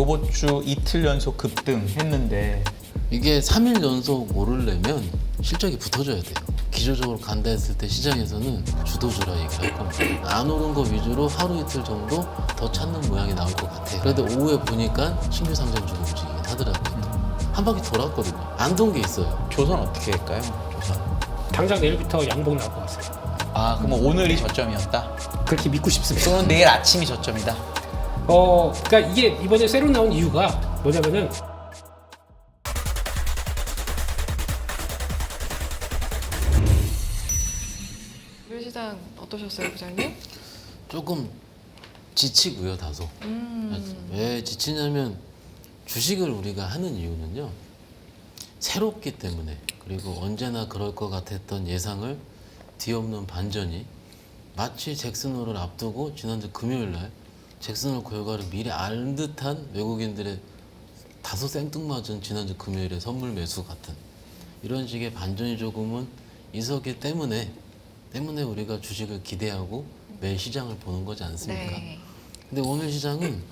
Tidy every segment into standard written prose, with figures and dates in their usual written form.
로봇주 이틀 연속 급등했는데 이게 3일 연속 오르려면 실적이 붙어줘야 돼요. 기조적으로 간다 했을 때 시장에서는 주도주라 얘기할 겁니다. 안 오른 거 위주로 하루 이틀 정도 더 찾는 모양이 나올 것 같아요. 그런데 오후에 보니까 신규 상장주가 움직이긴 하더라고요. 한 바퀴 돌았거든요. 안 돈 게 있어요. 조선 어떻게 할까요? 조선. 당장 내일부터 양봉 나올 것 같습니다. 아, 그럼 오늘이 저점이었다? 그렇게 믿고 싶습니다. 또는 내일 아침이 저점이다? 그러니까 이게 이번에 새로 나온 이유가 뭐냐면은 시장 어떠셨어요, 부장님? 조금 지치고요, 다소. 왜 지치냐면 주식을 우리가 하는 이유는요. 새롭기 때문에, 그리고 언제나 그럴 것 같았던 예상을 뒤엎는 반전이 마치 잭슨홀을 앞두고 지난주 금요일 날 잭슨홀 결과를 미리 알 듯한 외국인들의 다소 생뚱맞은 지난주 금요일의 선물 매수 같은 이런 식의 반전이 조금은 있었기 때문에 우리가 주식을 기대하고 매일 시장을 보는 거지 않습니까? 네. 근데 오늘 시장은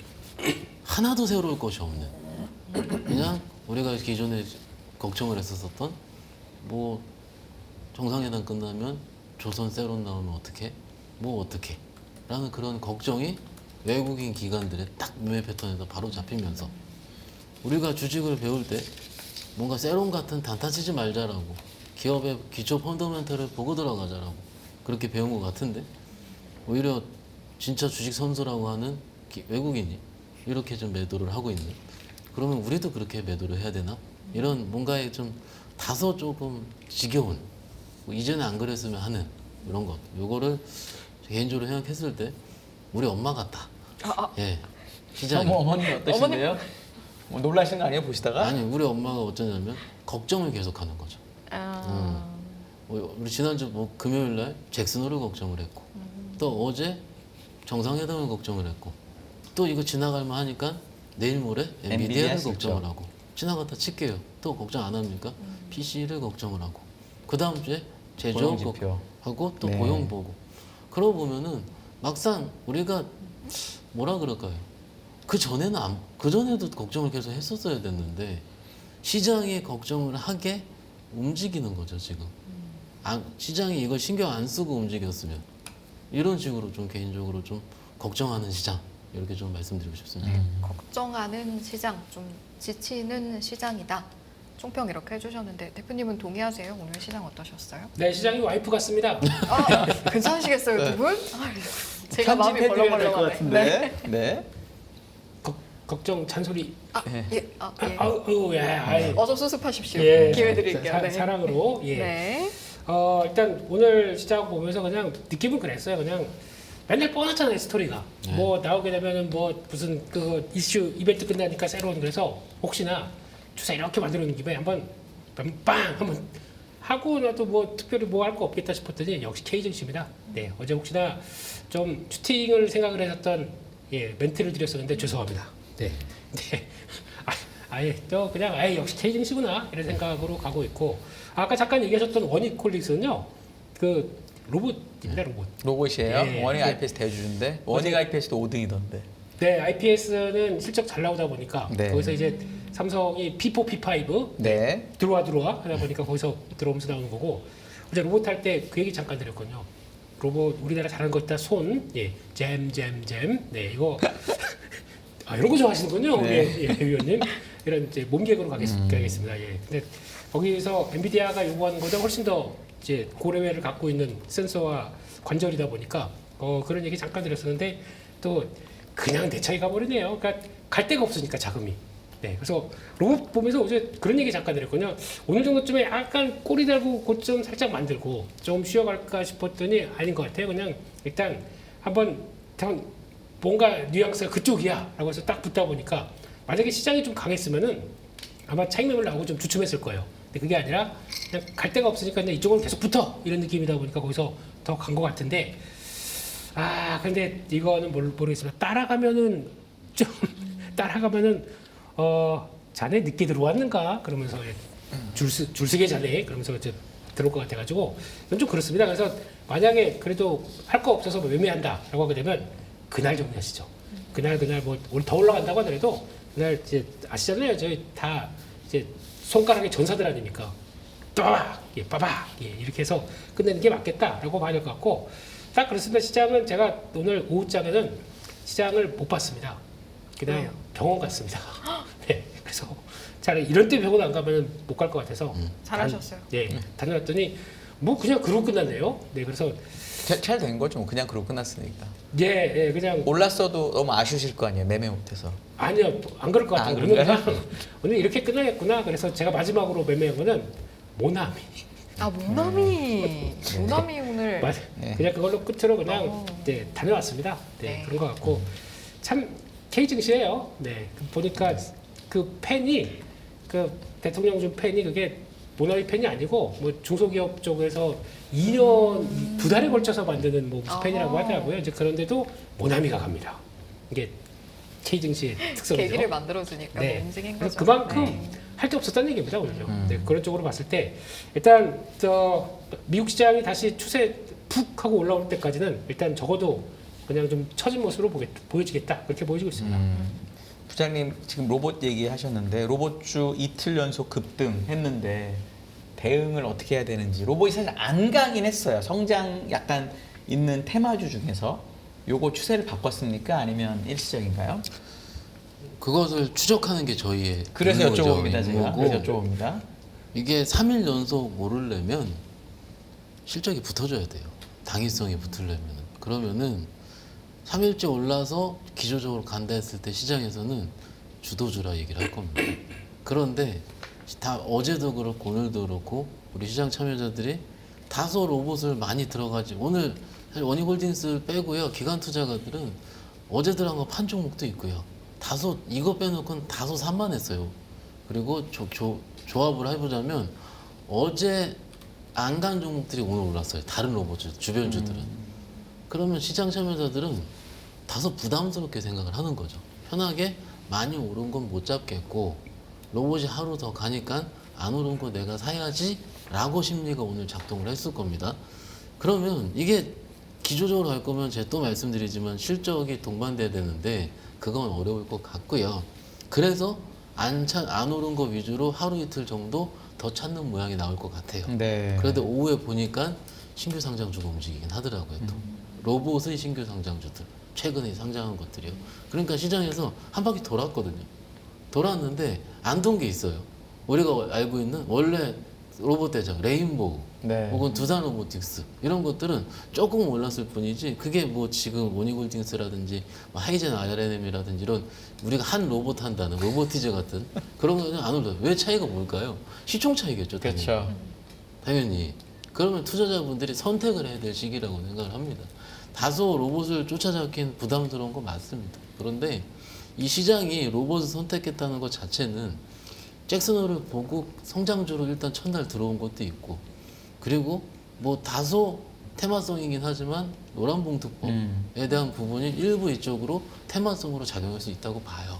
하나도 새로울 것이 없는, 그냥 우리가 기존에 걱정을 했었던 뭐 정상회담 끝나면 조선 세론 나오면 어떻게 라는 그런 걱정이 외국인 기관들의 딱 매매 패턴에서 바로 잡히면서 우리가 주식을 배울 때 뭔가 세론 같은 단타 치지 말자라고, 기업의 기초 펀더멘털을 보고 들어가자라고 그렇게 배운 것 같은데, 오히려 진짜 주식 선수라고 하는 외국인이 이렇게 좀 매도를 하고 있는, 그러면 우리도 그렇게 매도를 해야 되나? 이런 뭔가에 좀 다소 조금 지겨운, 뭐 이전에 안 그랬으면 하는 이런 것, 요거를 개인적으로 생각했을 때 우리 엄마 같다. 예, 시장이. 어머님 어떠신데요? 뭐 놀라신 거 아니에요, 보시다가? 아니, 우리 엄마가 어쩌냐면 걱정을 계속하는 거죠. 우리 지난주 뭐 금요일 날 잭슨홀을 걱정을 했고, 또 어제 정상회담을 걱정을 했고, 또 이거 지나갈만 하니까 내일 모레 엔비디아를 걱정을 하고, 지나갔다 칠게요. 또 걱정 안 합니까? PC를 걱정을 하고, 그 다음 주에 제조업 하고 또 네. 고용 보고. 그러고 보면은 막상 우리가 뭐라 그럴까요? 그 전에도 걱정을 계속 했었어야 됐는데 시장이 걱정을 하게 움직이는 거죠, 지금. 시장이 이걸 신경 안 쓰고 움직였으면 이런 식으로 좀 개인적으로 좀 걱정하는 시장, 이렇게 좀 말씀드리고 싶습니다. 걱정하는 시장, 좀 지치는 시장이다. 총평 이렇게 해주셨는데 대표님은 동의하세요? 오늘 시장 어떠셨어요? 네, 시장이 와이프 같습니다. 아, 괜찮으시겠어요, 두 분? 제가 마음이 편집해드려야 될 것 벌렁벌렁하네. 같은데. 네. 걱정 잔소리. 예. 예. 어서 수습하십시오. 예. 기회 드릴게요. 네. 사랑으로. 예. 네. 일단 오늘 시장 보면서 그냥 느낌은 그랬어요. 그냥 맨날 뻔하잖아요, 스토리가. 네. 뭐 나오게 되면은 뭐 무슨 그 이슈 이벤트 끝나니까 새로운, 그래서 혹시나 주사 이렇게 만들어 놓은 김에 한번 하고 나도 뭐 특별히 뭐 할 거 없겠다 싶었더니 역시 K증시입니다. 네, 어제 혹시나 좀 슈팅을 생각을 했었던 멘트를 드렸었는데 죄송합니다. 네, 아예 또 그냥 역시 K증시구나 이런 생각으로 가고 있고, 아까 잠깐 얘기하셨던 원익콜릭스는요, 그 로봇입니다, 로봇. 로봇이에요? 네. 원익 IPS 대주주인데 원익 IPS도 5등이던데. 네, IPS는 실적 잘 나오다 보니까 네. 거기서 이제 삼성이 P4, P5 네. 들어와 하다 보니까 거기서 들어오면서 나오는 거고, 어제 로봇 할 때 그 얘기 잠깐 드렸거든요. 로봇 우리나라 잘하는 거 있다, 손, 잼, 네, 이거 이런 거 좋아하시는군요, 네. 우리 위원님. 이런 이제 몸개그로 가겠습니다. 예. 근데 거기서 엔비디아가 요구하는 것보다 훨씬 더 이제 고래회를 갖고 있는 센서와 관절이다 보니까 그런 얘기 잠깐 드렸었는데 또 그냥 대차게 가버리네요. 그러니까 갈 데가 없으니까 자금이. 네, 그래서 로봇 보면서 어제 그런 얘기 잠깐 드렸거든요. 오늘 정도쯤에 약간 꼬리 달고 고점 살짝 만들고 좀 쉬어갈까 싶었더니 아닌 것 같아요. 그냥 일단 한번 뭔가 뉘앙스가 그쪽이야 라고 해서 딱 붙다 보니까, 만약에 시장이 좀 강했으면은 아마 차익 매물 나오고 좀 주춤했을 거예요. 근데 그게 아니라 그냥 갈 데가 없으니까 그냥 이쪽으로 계속 붙어 이런 느낌이다 보니까 거기서 더 간 것 같은데, 근데 이거는 모르겠습니다. 따라가면은 자네 늦게 들어왔는가 그러면서 줄쓰게 자네 그러면서 이제 들어올 것 같아가지고 이건 좀 그렇습니다. 그래서 만약에 그래도 할 거 없어서 매매한다라고 하게 되면 그날 정리하시죠. 그날 뭐 오늘 더 올라간다고 하더라도 그날 이제 아시잖아요. 저희 다 이제 손가락의 전사들 아닙니까? 빠박, 예, 빠박, 예, 이렇게 해서 끝내는 게 맞겠다라고 봐야 될 것 같고 딱 그렇습니다. 시장은 제가 오늘 오후장에는 시장을 못 봤습니다. 그냥 왜요? 병원 갔습니다. 네, 그래서 잘 이런 때 병원 안 가면 못 갈 것 같아서 잘하셨어요. 네, 다녀왔더니 뭐 그냥 그러고 끝났네요. 네, 그래서 잘 된 거죠. 그냥 그러고 끝났으니까. 예, 그냥 올랐어도 너무 아쉬우실 거 아니에요. 매매 못해서. 아니요, 안 그럴 것 같아요. 아, 그러면 그런가요? 그냥 오늘 이렇게 끝나겠구나. 그래서 제가 마지막으로 매매한 거는 모나미. 아 모나미. 모나미 오늘 맞아. 네. 그냥 그걸로 끝으로 그냥 어. 이제 다녀왔습니다. 네, 네. 그런 것 같고 참 K 증시예요. 네, 보니까 그 펜이 그 대통령 준 펜이 그게 모나미 펜이 아니고 뭐 중소기업 쪽에서 2년 2달에 걸쳐서 만드는 뭐 무슨 펜이라고 아하. 하더라고요. 이제 그런데도 모나미가 갑니다. 이게 K 증시의 특성이죠. 계기를 만들어주니까 네. 뭐 움직인 거죠. 그만큼 네. 할 게 없었다는 얘기입니다 오늘요. 네, 그런 쪽으로 봤을 때 일단 미국 시장이 다시 추세 푹 하고 올라올 때까지는 일단 적어도 그냥 좀 처진 모습으로 보여지겠다 그렇게 보여지고 있습니다. 부장님 지금 로봇 얘기하셨는데 로봇주 이틀 연속 급등했는데 대응을 어떻게 해야 되는지 로봇이 사실 안 가긴 했어요. 성장 약간 있는 테마주 중에서 요거 추세를 바꿨습니까? 아니면 일시적인가요? 그것을 추적하는 게 저희의 그래서 임무죠, 여쭤봅니다. 제가. 임무고. 그래서 여쭤봅니다. 이게 3일 연속 오르려면 실적이 붙어줘야 돼요. 당위성이 붙으려면. 그러면은 3일째 올라서 기조적으로 간다 했을 때 시장에서는 주도주라 얘기를 할 겁니다. 그런데 다 어제도 그렇고 오늘도 그렇고 우리 시장 참여자들이 다소 로봇을 많이 들어가지. 오늘 사실 원익홀딩스를 빼고요. 기관 투자가들은 어제 들어간 거 판 종목도 있고요. 다소 이거 빼놓고는 다소 산만했어요. 그리고 조합을 해보자면 어제 안 간 종목들이 오늘 올랐어요. 다른 로봇들, 주변주들은. 그러면 시장 참여자들은 다소 부담스럽게 생각을 하는 거죠. 편하게 많이 오른 건 못 잡겠고 로봇이 하루 더 가니까 안 오른 거 내가 사야지 라고 심리가 오늘 작동을 했을 겁니다. 그러면 이게 기조적으로 갈 거면 제가 또 말씀드리지만 실적이 동반돼야 되는데 그건 어려울 것 같고요. 그래서 안 오른 거 위주로 하루 이틀 정도 더 찾는 모양이 나올 것 같아요. 네. 그런데 오후에 보니까 신규 상장주가 움직이긴 하더라고요. 또 로봇의 신규 상장주들 최근에 상장한 것들이요. 그러니까 시장에서 한 바퀴 돌았거든요. 돌았는데 안 돈 게 있어요. 우리가 알고 있는 원래 로봇 대장 레인보우 네. 혹은 두산 로보틱스 이런 것들은 조금 올랐을 뿐이지 그게 뭐 지금 원익홀딩스라든지 뭐 하이젠 RNM이라든지 이런 우리가 한 로봇 한다는 로보티즈 같은 그런 거는 안 올라요. 왜 차이가 뭘까요? 시총 차이겠죠. 당연히. 그렇죠. 당연히. 그러면 투자자분들이 선택을 해야 될 시기라고 생각을 합니다. 다소 로봇을 쫓아잡긴 부담스러운 건 맞습니다. 그런데 이 시장이 로봇을 선택했다는 것 자체는 잭슨홀을 보고 성장주로 일단 첫날 들어온 것도 있고 그리고 뭐 다소 테마성이긴 하지만 노란봉투법에 대한 부분이 일부 이쪽으로 테마성으로 작용할 수 있다고 봐요.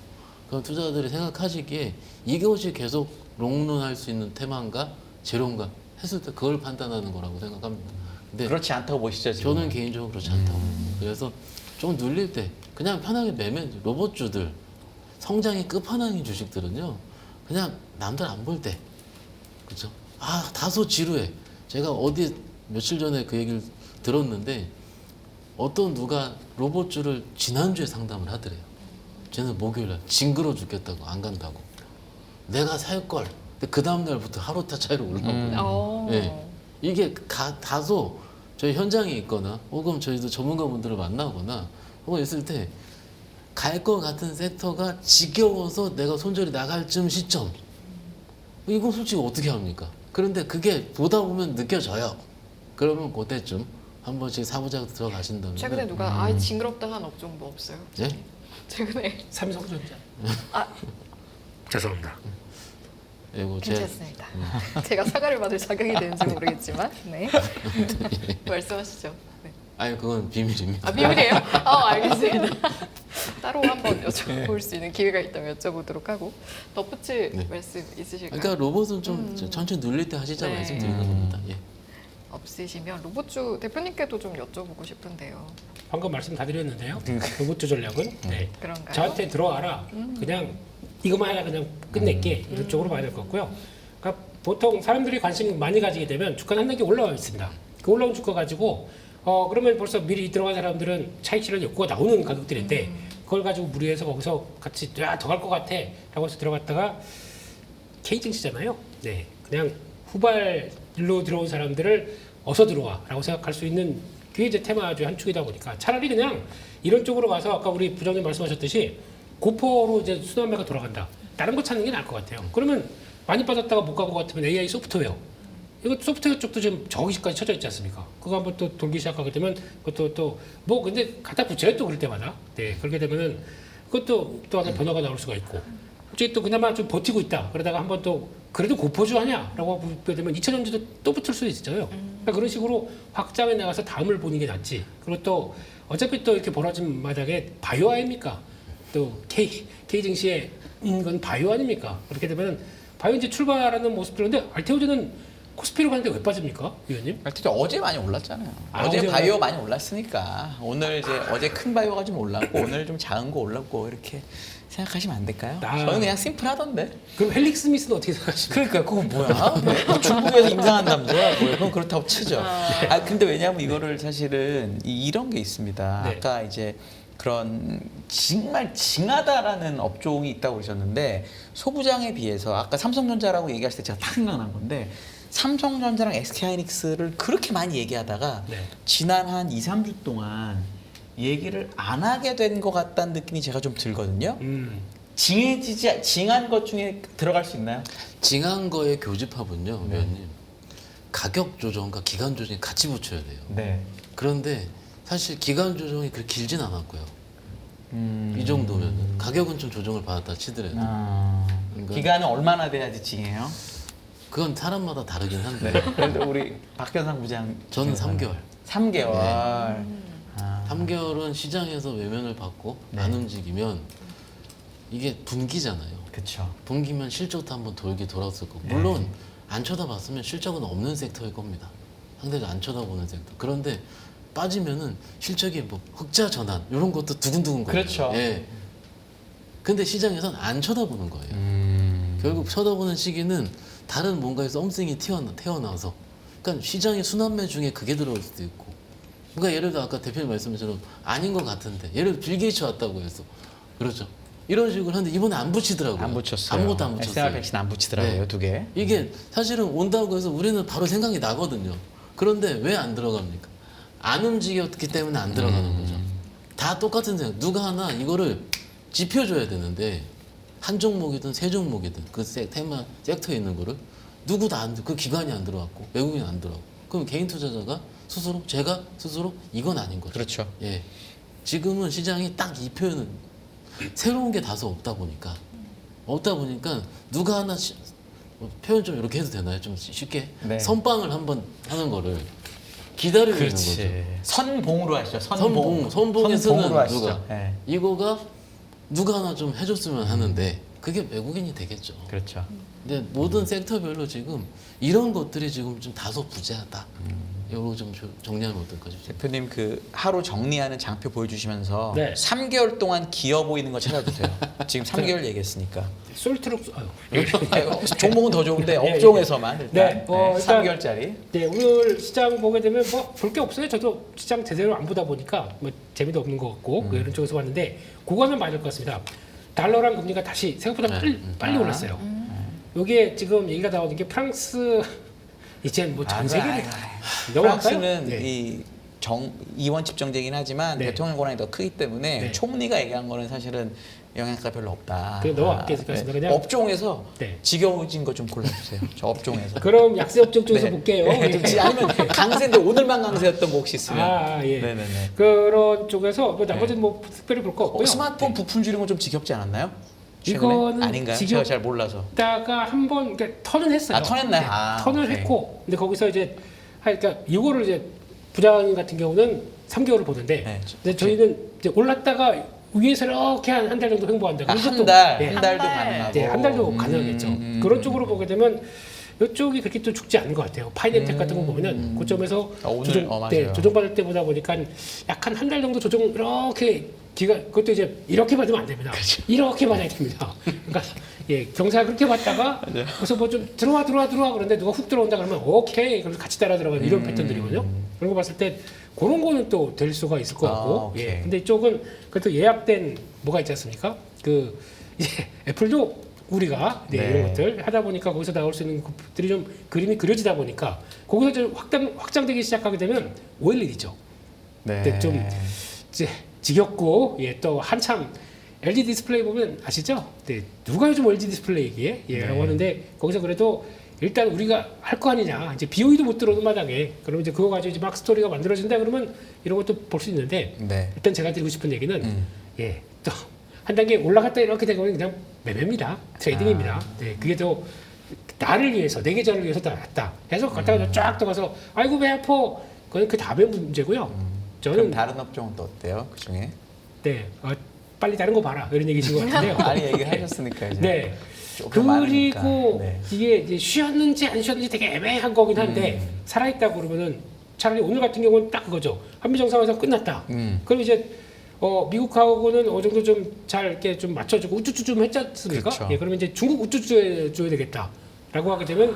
그럼 투자자들이 생각하시기에 이것이 계속 롱런할 수 있는 테마인가 제로인가 했을 때 그걸 판단하는 거라고 생각합니다. 근데 그렇지 않다고 보시죠 지금. 저는 개인적으로 그렇지 않다고 봅니다. 그래서 좀 눌릴 때 그냥 편하게 매매 로봇주들 성장이 끝판왕인 주식들은요 그냥 남들 안 볼 때 그렇죠? 아 다소 지루해. 제가 어디 며칠 전에 그 얘기를 들었는데 어떤 누가 로봇주를 지난주에 상담을 하더래요. 쟤는 목요일날 징그러 죽겠다고 안 간다고. 내가 살 걸. 근데 그 다음 날부터 하루타 차이로 올라오고. 어. 네. 이게 다소 저희 현장에 있거나 혹은 저희도 전문가분들을 만나거나 혹은 있을 때 갈 것 같은 섹터가 지겨워서 내가 손절이 나갈 쯤 시점 이거 솔직히 어떻게 합니까? 그런데 그게 보다 보면 느껴져요. 그러면 그때쯤 한 번씩 사부작 들어가신다면 최근에 누가 아이 징그럽다 한 업종 뭐 없어요? 예? 최근에 삼성전자. 아 죄송합니다. 예, 뭐 괜찮습니다. 제가 사과를 받을 자격이 되는지 모르겠지만 네 말씀하시죠. 네. 아니 그건 비밀입니다. 아 비밀이에요? 알겠습니다. 따로 한번 여쭤볼 수 있는 기회가 있다면 여쭤보도록 하고 덧붙일 네. 말씀 있으실까요? 그러니까 로봇은 좀 천천히 눌릴 때 하시자 네. 말씀드리는 겁니다. 예. 없으시면 로봇주 대표님께도 좀 여쭤보고 싶은데요. 방금 말씀 다 드렸는데요. 로봇주 전략은 네. 그런가요? 저한테 들어와라. 그냥 이것만 하나 그냥 끝낼게 이런 쪽으로 봐야 될 것 같고요. 그러니까 보통 사람들이 관심 많이 가지게 되면 주가는 한 단계 올라와 있습니다. 그 올라온 주가 가지고 그러면 벌써 미리 들어간 사람들은 차익 실현 욕구가 나오는 가격들인데 그걸 가지고 무리해서 거기서 같이 더 갈 것 같아 라고 해서 들어갔다가 K 증시잖아요. 네, 그냥 후발로 들어온 사람들을 어서 들어와 라고 생각할 수 있는 그게 이제 테마 중에 한 축이다 보니까 차라리 그냥 이런 쪽으로 가서 아까 우리 부장님 말씀하셨듯이 고포로 이제 순환매가 돌아간다. 다른 거 찾는 게 나을 것 같아요. 그러면 많이 빠졌다가 못 간 것 같으면 AI 소프트웨어. 이거 소프트웨어 쪽도 지금 저기까지 쳐져 있지 않습니까? 그거 한번 또 돌기 시작하게 되면 그것도 또 뭐 근데 갖다 붙여요 또 그럴 때마다. 네, 그렇게 되면은 그것도 또 하나 변화가 나올 수가 있고. 갑자기 또 그나마 좀 버티고 있다. 그러다가 한번 또 그래도 고포주 하냐라고 보게 되면 2차전지도 또 붙을 수도 있어요. 그러니까 그런 식으로 확장해 나가서 다음을 보는 게 낫지. 그리고 또 어차피 또 이렇게 벌어진 마당에 바이오 아닙니까? 또 K 증시에 건 바이오 아닙니까? 그렇게 되면 바이오 이제 출발하는 모습들. 근데 알테오제는 코스피로 가는데 왜 빠집니까, 위원님? 하여튼 어제 많이 올랐잖아요. 어제 어제 바이오 많이 올랐으니까 오늘 이제 어제 큰 바이오가 좀 올랐고 오늘 좀 작은 거 올랐고 이렇게 생각하시면 안 될까요? 저는 그냥 심플하던데. 그럼 헬릭 스미스는 어떻게 생각하십니까? 그러니까 그건 뭐야? 뭐 중국에서 임상한 남자야? 뭐야? 그건 그렇다고 치죠. 근데 왜냐하면 이거를 사실은 이런 게 있습니다. 네. 아까 이제 그런 정말 징하다라는 업종이 있다고 그러셨는데 소부장에 비해서 아까 삼성전자라고 얘기할 때 제가 딱 생각난 건데 삼성전자랑 SK하이닉스를 그렇게 많이 얘기하다가 네. 지난 한 2, 3주 동안 얘기를 안 하게 된 것 같다는 느낌이 제가 좀 들거든요. 징한 것 중에 들어갈 수 있나요? 징한 거의 교집합은요, 네. 위원님. 가격 조정과 기간 조정이 같이 붙여야 돼요. 네. 그런데 사실 기간 조정이 그렇게 길진 않았고요. 이 정도면 가격은 좀 조정을 받았다 치더라도 그러니까 기간은 얼마나 돼야지 징해요? 그건 사람마다 다르긴 한데 네. 그런데 우리 박현상 부장 저는 3개월. 3개월. 3개월은 시장에서 외면을 받고 네. 안 움직이면 이게 분기잖아요. 그렇죠. 분기면 실적도 한번 돌게 돌았을 거고 네. 물론 안 쳐다봤으면 실적은 없는 섹터일 겁니다. 상대가 안 쳐다보는 섹터. 그런데 빠지면은 실적이 뭐 흑자 전환 이런 것도 두근두근 거려요. 그렇죠. 예. 근데 시장에선 안 쳐다보는 거예요. 결국 쳐다보는 시기는 다른 뭔가의 썸씽이 태어나서 그러니까 시장의 순환매 중에 그게 들어올 수도 있고 그러니까 예를 들어 아까 대표님 말씀처럼 아닌 것 같은데 예를 들어 빌 게이츠 왔다고 해서 그렇죠. 이런 식으로 하는데 이번에 안 붙이더라고요. 안 붙였어요. 아무것도 안 붙였어요. SR 백신 안 붙이더라고요, 네. 2개. 이게 사실은 온다고 해서 우리는 바로 생각이 나거든요. 그런데 왜 안 들어갑니까? 안 움직였기 때문에 안 들어가는 거죠. 다 똑같은 생각. 누가 하나 이거를 짚혀줘야 되는데 한 종목이든 세 종목이든 그 테마 섹터에 있는 거를 누구도 그 기관이 안 들어왔고 외국인이 안 들어왔고 그럼 개인 투자자가 스스로 제가 스스로 이건 아닌 거죠. 그렇죠. 예. 지금은 시장이 딱 이 표현은 새로운 게 다소 없다 보니까 누가 하나 표현 좀 이렇게 해도 되나요? 좀 쉽게 네. 선빵을 한번 하는 거를 기다리고 있는 거죠. 선봉으로 하시죠. 선봉. 선봉에서는 선봉으로 하시죠. 누가 네. 이거가 누가 하나 좀 해줬으면 하는데 그게 외국인이 되겠죠. 그렇죠. 근데 모든 섹터별로 지금 이런 것들이 지금 좀 다소 부재하다. 이거 좀 정리하면 어떨까 싶습니다. 대표님 그 하루 정리하는 장표 보여주시면서 네. 3개월 동안 기어 보이는 거 찾아주세요. 지금 3개월 얘기했으니까. 솔트룩 종목은 더 좋은데 예, 업종에서만 일단 네, 일단 3개월짜리. 네, 오늘 시장 보게 되면 뭐 볼 게 없어요. 저도 시장 제대로 안 보다 보니까 뭐 재미도 없는 것 같고 뭐 이런 쪽에서 봤는데 그거는 맞을 것 같습니다. 달러랑 금리가 다시 생각보다 빨리 올랐어요. 여기에 지금 얘기가 나오는 게 프랑스 이제 뭐 전 세계를 프랑스는 네. 이 이원 집정제긴 하지만 네. 대통령 권한이 더 크기 때문에 네. 총리가 얘기한 거는 사실은 영향가 별로 없다. 그게 넘어갈게요. 그냥 업종에서 네. 지겨워진 거 좀 골라주세요. 저 업종에서. 그럼 약세 업종 쪽에서 네. 볼게요. 네, 좀 아니면 강세인데 오늘만 강세였던 거 혹시 있으면. 예. 네네네. 그런 쪽에서 뭐 나머지는 뭐 특별히 볼 거 없고요. 스마트폰 부품 줄이는 건 좀 지겹지 않았나요? 최근에? 이거는 아닌가요? 지겹- 제가 잘 몰라서. 다가 한번 그러니까 턴은 했어요. 아, 턴했나요? 아, 턴을 오케이. 했고, 근데 거기서 이제 그러니까 이거를 이제 부장님 같은 경우는 3개월을 보는데, 네, 근데 저희는 이제 올랐다가 위에서 이렇게 한 달 정도 횡보한다. 한 그것도 달, 네, 한 달도 한 달. 가능하고. 네, 한 달도 가능하겠죠. 그런 쪽으로 보게 되면 이쪽이 그렇게 또 죽지 않은 것 같아요. 파이낸텍 같은 거 보면은 고점에서 오늘 맞아요. 조정받을 때 보다 보니까 약한 한 달 정도 조정 이렇게 그것도 이제 이렇게 받으면 안 됩니다. 그렇죠. 이렇게 받아야 됩니다. 그러니까 예, 경사가 그렇게 받다가 그래서 뭐 좀 들어와 그런데 누가 훅 들어온다 그러면 오케이 그래서 같이 따라 들어가는 이런 패턴들이거든요. 그런 거 봤을 때 그런 거는 또 될 수가 있을 것 같고 오케이. 예. 근데 이쪽은 그래도 예약된 뭐가 있지 않습니까? 그 이제 애플도 우리가 네. 이런 것들 하다 보니까 거기서 나올 수 있는 것들이 좀 그림이 그려지다 보니까 거기서 좀 확장되기 시작하게 되면 OLED죠. 네. 근데 좀 이제 지겹고 예, 또 한참 LG 디스플레이 보면 아시죠? 네, 누가 요즘 LG 디스플레이 얘기해? 예, 라고 하는데 거기서 그래도 일단 우리가 할 거 아니냐. 이제 BOE도 못 들어오는 마당에 그러면 이제 그거 가지고 이제 막 스토리가 만들어진다 그러면 이런 것도 볼 수 있는데 네. 일단 제가 드리고 싶은 얘기는 예, 또 한 단계 올라갔다 이렇게 되면 그냥 매매입니다. 트레이딩입니다. 네, 그게 더 나를 위해서 내 계좌를 위해서 다 낫다. 해서 갔다가 쫙 들어가서 아이고 배 아파. 그건 그 다음에 문제고요. 그럼 저는 다른 업종은 또 어때요? 그 중에? 네, 빨리 다른 거 봐라 이런 얘기신 것 같은데요. 많이 얘기하셨으니까 이제. 네. 조금 많으니까. 그리고 네. 이게 이제 쉬었는지 안 쉬었는지 되게 애매한 거긴 한데 살아있다 그러면은 차라리 오늘 같은 경우는 딱 그거죠. 한미 정상회담 끝났다. 그럼 이제 미국하고는 어느 정도 좀 잘 이렇게 좀 맞춰주고 우쭈쭈 좀 했지 않습니까? 그렇죠. 예, 그러면 이제 중국 우쭈쭈 줘야 되겠다라고 하게 되면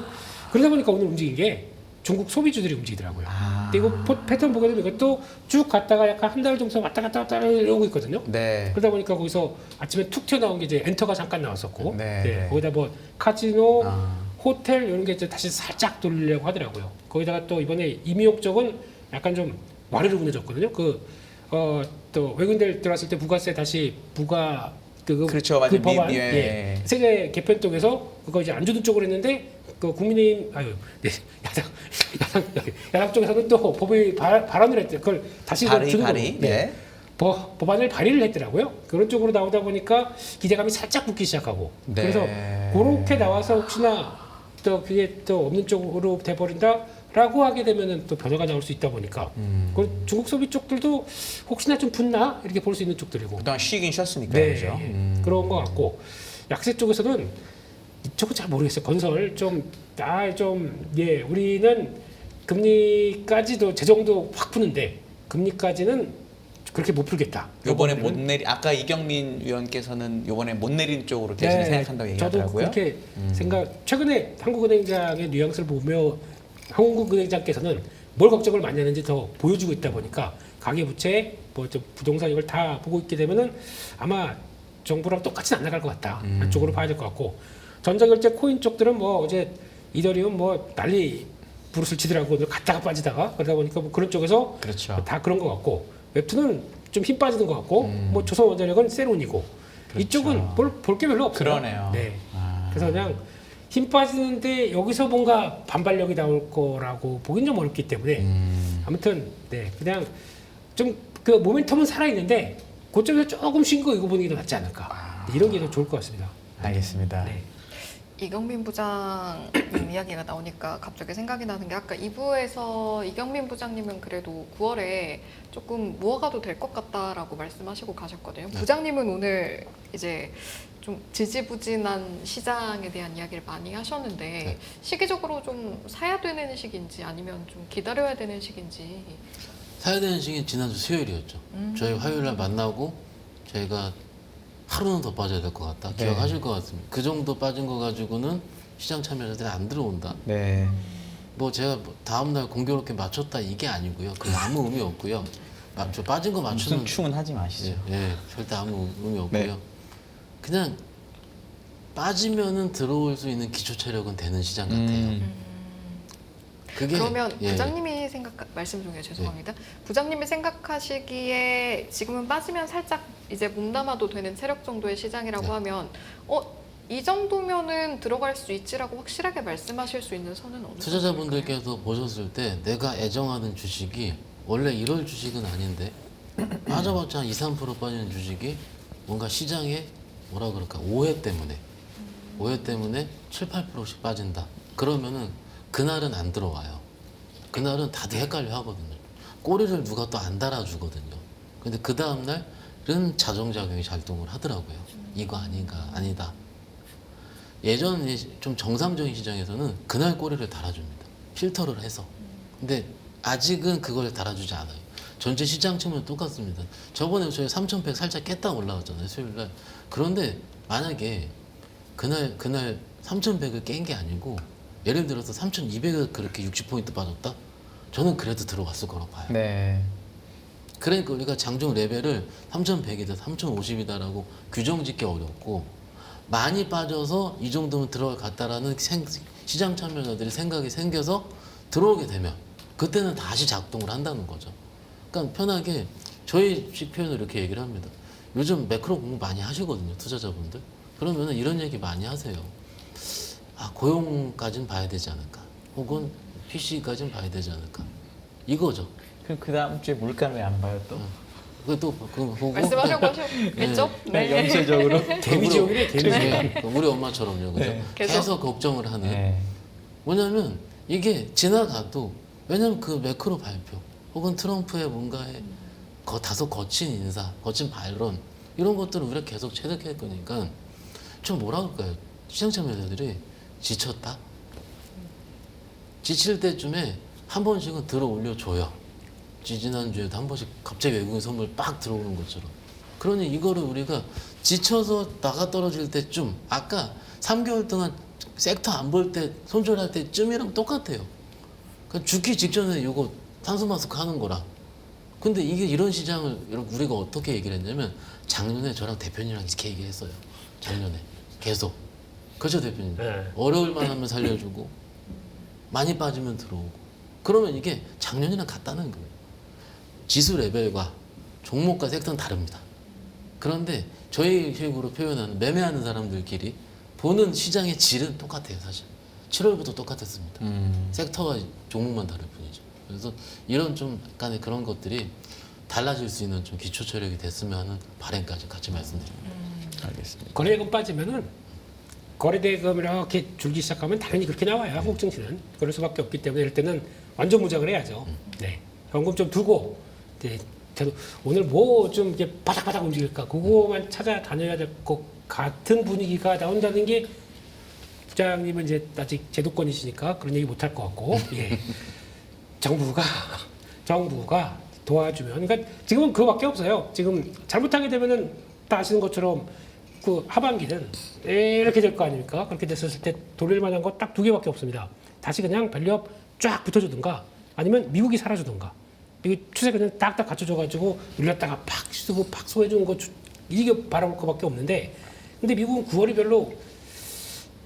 그러다 보니까 오늘 움직인 게 중국 소비주들이 움직이더라고요. 근데 이거 패턴 보게 되면 이것도 쭉 갔다가 약간 한 달 정도 왔다 갔다 이러고 있거든요. 네. 그러다 보니까 거기서 아침에 툭 튀어나온 게 이제 엔터가 잠깐 나왔었고, 네. 거기다 뭐 카지노, 아. 호텔 이런 게 이제 다시 살짝 돌리려고 하더라고요. 거기다가 또 이번에 임의용 쪽은 약간 좀 와르르 무너졌거든요. 또 외국인들 들어왔을 때 부가세 다시 그렇죠, 맞아요. 그 법안 예. 세제 개편 쪽에서 그거 이제 안 주는 쪽으로 했는데 그 국민의힘 야당 쪽에서는 또 법이 발언을 했대. 그걸 다시 그걸 주는 발의. 거고. 네. 법안을 발의를 했더라고요. 그런 쪽으로 나오다 보니까 기대감이 살짝 붙기 시작하고 네. 그래서 그렇게 나와서 혹시나 또 그게 또 없는 쪽으로 돼버린다라고 하게 되면은 또 변화가 나올 수 있다 보니까 그 중국 소비 쪽들도 혹시나 좀 붙나 이렇게 볼 수 있는 쪽들이고 그동안 쉬긴 쉬었으니까 네, 그죠? 그런 것 같고 약세 쪽에서는 이쪽은 잘 모르겠어요. 건설 우리는 금리까지도 제정도 확 푸는데 금리까지는 그렇게 못 풀겠다. 요번에 못 내리 아까 이경민 위원께서는 요번에 못 내리는 쪽으로 계속 네, 생각한다고 저도 얘기하더라고요. 그렇게 최근에 한국은행장의 뉘앙스를 보며 한국은행장께서는 뭘 걱정을 많이 하는지 더 보여주고 있다 보니까 가계부채, 좀 부동산 이걸 다 보고 있게 되면은 아마 정부랑 똑같이 안 나갈 것 같다. 한쪽으로 봐야 될 것 같고 전자결제 코인 쪽들은 뭐 어제 이더리움 뭐 난리 부르스를 치더라고 갔다가 빠지다가 그러다 보니까 뭐 그런 쪽에서 그렇죠. 다 그런 것 같고 웹툰은 좀 힘 빠지는 것 같고 뭐 조선원자력은 세론이고 그렇죠. 이쪽은 볼 게 별로 없어요. 그러네요. 네. 그래서 그냥 힘 빠지는데 여기서 뭔가 반발력이 나올 거라고 보긴 좀 어렵기 때문에 아무튼 네 그냥 좀 그 모멘텀은 살아 있는데 그쪽에서 조금 쉰 거 이거 보는 게 더 낫지 않을까 이런 게 더 좋을 것 같습니다. 알겠습니다. 네. 이경민 부장님 이야기가 나오니까 갑자기 생각이 나는 게 아까 2부에서 이경민 부장님은 그래도 9월에 조금 모아가도 될 것 같다라고 말씀하시고 가셨거든요. 부장님은 오늘 이제 좀 지지부진한 시장에 대한 이야기를 많이 하셨는데 시기적으로 좀 사야 되는 시기인지 아니면 좀 기다려야 되는 시기인지. 사야 되는 시기는 지난주 수요일이었죠. 저희 화요일 날 만나고 저희가 하루는 더 빠져야 될 것 같다. 네. 기억하실 것 같습니다. 그 정도 빠진 거 가지고는 시장 참여자들이 안 들어온다. 네. 뭐 제가 다음 날 공교롭게 맞췄다 이게 아니고요. 그게 아무 의미 없고요. 저 빠진 거 맞추는 무슨 충은 하지 마시죠. 예, 절대 아무 의미 없고요. 네. 그냥 빠지면은 들어올 수 있는 기초 체력은 되는 시장 같아요. 그게 그러면 예, 부장님이 말씀 중에 죄송합니다. 부장님이 생각하시기에 지금은 빠지면 살짝 이제 몸담아도 되는 체력 정도의 시장이라고 네. 하면 이 정도면은 들어갈 수 있지라고 확실하게 말씀하실 수 있는 선은 어느 투자자분들께서 보셨을 때 내가 애정하는 주식이 원래 이럴 주식은 아닌데 빠져봤자 한 2, 3% 빠지는 주식이 뭔가 시장에 뭐라 그럴까 오해 때문에 7, 8%씩 빠진다. 그러면은 그날은 안 들어와요. 그날은 다들 헷갈려 하거든요. 꼬리를 누가 또 안 달아주거든요. 근데 그 다음날은 자정작용이 작동을 하더라고요. 이거 아닌가, 아니다. 예전에 좀 정상적인 시장에서는 그날 꼬리를 달아줍니다. 필터를 해서. 근데 아직은 그걸 달아주지 않아요. 전체 시장 측면 똑같습니다. 저번에 저희 3,100 살짝 깼다 올라왔잖아요. 수요일 날. 그런데 만약에 그날 3,100을 깬 게 아니고 예를 들어서 3,200을 그렇게 60포인트 빠졌다? 저는 그래도 들어갔을 거라고 봐요. 네. 그러니까 우리가 장중 레벨을 3,100이다, 3,050이다라고 규정 짓기 어렵고 많이 빠져서 이 정도면 들어갔다라는 시장 참여자들이 생각이 생겨서 들어오게 되면 그때는 다시 작동을 한다는 거죠. 그러니까 편하게 저희식 표현을 이렇게 얘기를 합니다. 요즘 매크로 공부 많이 하시거든요, 투자자분들. 그러면 이런 얘기 많이 하세요. 아, 고용까지는 봐야 되지 않을까? 혹은 PC까지는 봐야 되지 않을까? 이거죠. 그럼 그 다음 주에 물가는 왜 안 봐요 또? 그또 보고 말씀하려고 하셨겠죠? 네. 연쇄적으로. 개미지옥이네, 개미지옥. 네, 우리 엄마처럼요, 그죠? 네. 계속 걱정을 하는. 네. 뭐냐면 이게 지나가도 왜냐면 그 매크로 발표 혹은 트럼프의 뭔가의 다소 거친 인사, 거친 반론 이런 것들을 우리가 계속 체득할 거니까 좀 뭐라 그럴까요? 시장 참여자들이 지쳤다? 지칠 때쯤에 한 번씩은 들어 올려줘요. 지난주에도 한 번씩 갑자기 외국인 선물 빡 들어오는 것처럼. 그러니 이거를 우리가 지쳐서 나가 떨어질 때쯤 아까 3개월 동안 섹터 안 볼 때 손절할 때쯤이랑 똑같아요. 그러니까 죽기 직전에 이거 탄소 마스크 하는 거라. 근데 이게 이런 시장을 우리가 어떻게 얘기를 했냐면 작년에 저랑 대표님이랑 이렇게 얘기했어요. 작년에 계속. 그렇죠 대표님. 네. 어려울만 하면 살려주고 많이 빠지면 들어오고. 그러면 이게 작년이랑 같다는 거예요. 지수 레벨과 종목과 섹터는 다릅니다. 그런데 저희 식으로 표현하는 매매하는 사람들끼리 보는 시장의 질은 똑같아요, 사실. 7월부터 똑같았습니다. 섹터와 종목만 다를 뿐이죠. 그래서 이런 좀 약간의 그런 것들이 달라질 수 있는 좀 기초 체력이 됐으면 하는 바람까지 같이 말씀드립니다. 알겠습니다. 거래대금 빠지면은 거래대금 이렇게 줄기 시작하면 당연히 그렇게 나와요. 한국 증시는 그럴 수밖에 없기 때문에 이럴 때는 완전 무장을 해야죠. 네, 현금 좀 두고 네, 저도 오늘 뭐 좀 이제 바닥바닥 움직일까 그거만 찾아다녀야 될 것 같은 분위기가 나온다는 게 부장님은 이제 아직 제도권이시니까 그런 얘기 못 할 것 같고 예. 정부가 도와주면 그러니까 지금은 그거밖에 없어요. 지금 잘못하게 되면은 다 아시는 것처럼 그 하반기는 이렇게 될 거 아닙니까? 그렇게 됐었을 때 돌릴 만한 거 딱 2개밖에 없습니다. 다시 그냥 밸류업 쫙 붙여주든가 아니면 미국이 사라지든가 미국 추세 그냥 딱딱 갖춰줘가지고 눌렸다가 팍 쓰고 팍 소해주는 거 이게 바라볼 거밖에 없는데 근데 미국은 9월이 별로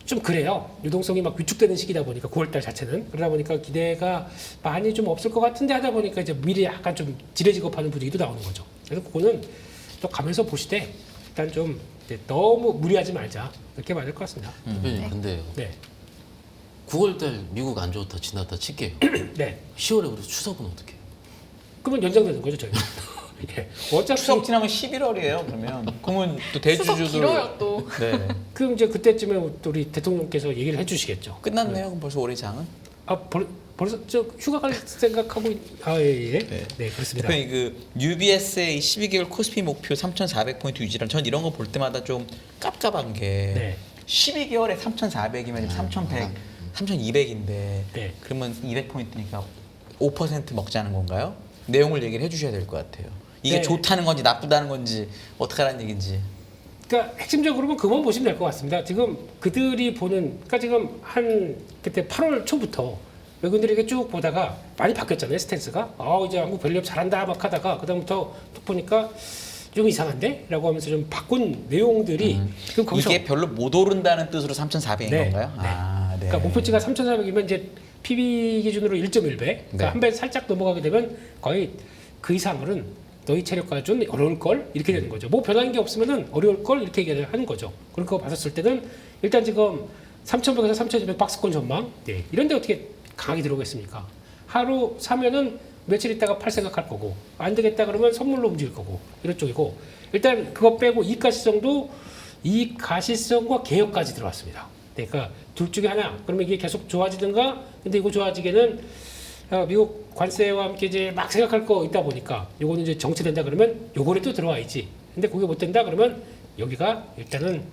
좀 그래요. 유동성이 막 위축되는 시기다 보니까 9월달 자체는 그러다 보니까 기대가 많이 좀 없을 것 같은데 하다 보니까 이제 미리 약간 좀 지레지급하는 분위기도 나오는 거죠. 그래서 그거는 또 가면서 보시되 일단 좀 너무 무리하지 말자 이렇게 말할 것 같습니다. 대표님, 근데요. 네, 9월달 미국 안 좋다 지났다 칠게요. 네. 10월에 우리 추석은 어떻게 해요? 그러면 연장되는 거죠 저희. 예. 어차피 추석 지나면 11월이에요. 그러면 그러면 또 추석 대주주들 길어요 또. 네. 그럼 이제 그때쯤에 우리 대통령께서 얘기를 해주시겠죠. 끝났네요. 그럼 벌써 올해 장은? 아 벌써 저 휴가 갈 생각하고 예. 네. 네 그렇습니다. 대표님 그 UBS의 12개월 코스피 목표 3,400포인트 유지란 전 이런 거 볼 때마다 좀 깝깝한 게 네. 12개월에 3,400이면 3,100, 3,200인데 네. 그러면 200포인트니까 5% 먹자는 건가요? 내용을 얘기를 해주셔야 될 것 같아요. 이게 네. 좋다는 건지 나쁘다는 건지 어떻게 하라는 얘기인지. 그러니까 핵심적으로는 그만 보시면 될 것 같습니다. 지금 그들이 보는, 그러니까 지금 한 그때 8월 초부터 외국인들이 이렇게 쭉 보다가 많이 바뀌었잖아요, 스탠스가. 이제 한국 밸류업 잘한다 막 하다가 그다음부터 쭉 보니까 좀 이상한데? 라고 하면서 좀 바꾼 내용들이 그럼 거기서 이게 별로 못 오른다는 뜻으로 3,400인 네. 건가요? 네. 아, 네. 그러니까 목표치가 3,400이면 이제 PB 기준으로 1.1배. 그러니까 네. 한 배 살짝 넘어가게 되면 거의 그 이상으로는 너희 체력 가지고는 어려울 걸 이렇게 되는 거죠. 뭐 변한 게 없으면은 어려울 걸 이렇게 얘기를 하는 거죠. 그런 거 봤었을 때는 일단 지금 3,100에서 3,200 박스권 전망 네. 이런데 어떻게 강하게 들어오겠습니까? 하루 사면은 며칠 있다가 팔 생각할 거고 안 되겠다 그러면 선물로 움직일 거고 이런 쪽이고 일단 그거 빼고 이익 가시성도 이익 가시성과 개혁까지 들어왔습니다. 네, 그러니까 둘 중에 하나. 그러면 이게 계속 좋아지든가 근데 이거 좋아지게는 미국 관세와 함께 이제 막 생각할 거 있다 보니까 요거는 이제 정체된다 그러면 요거에 또 들어와야지. 근데 그게 못 된다 그러면 여기가 일단은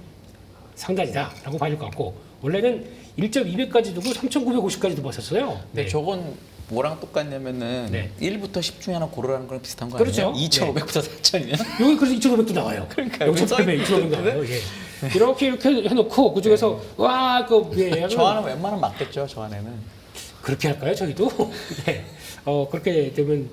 상단이다라고 봐야 될 것 같고 원래는 1.2배까지 두고 3,950까지도 봤었어요. 근데 저건 뭐랑 똑같냐면은 네. 1부터 10 중에 하나 고르라는 거랑 비슷한 거 그렇죠. 아니에요? 2,500부터 4,000이면? 여기 그래서 2,500도 나와요. 그러니까요. 5,800, 2,500 나와요. 예. 이렇게 해놓고 그 중에서 저 안은 웬만하면 맞겠죠. 저 안에는. 그렇게 할까요? 저희도 네. 그렇게 되면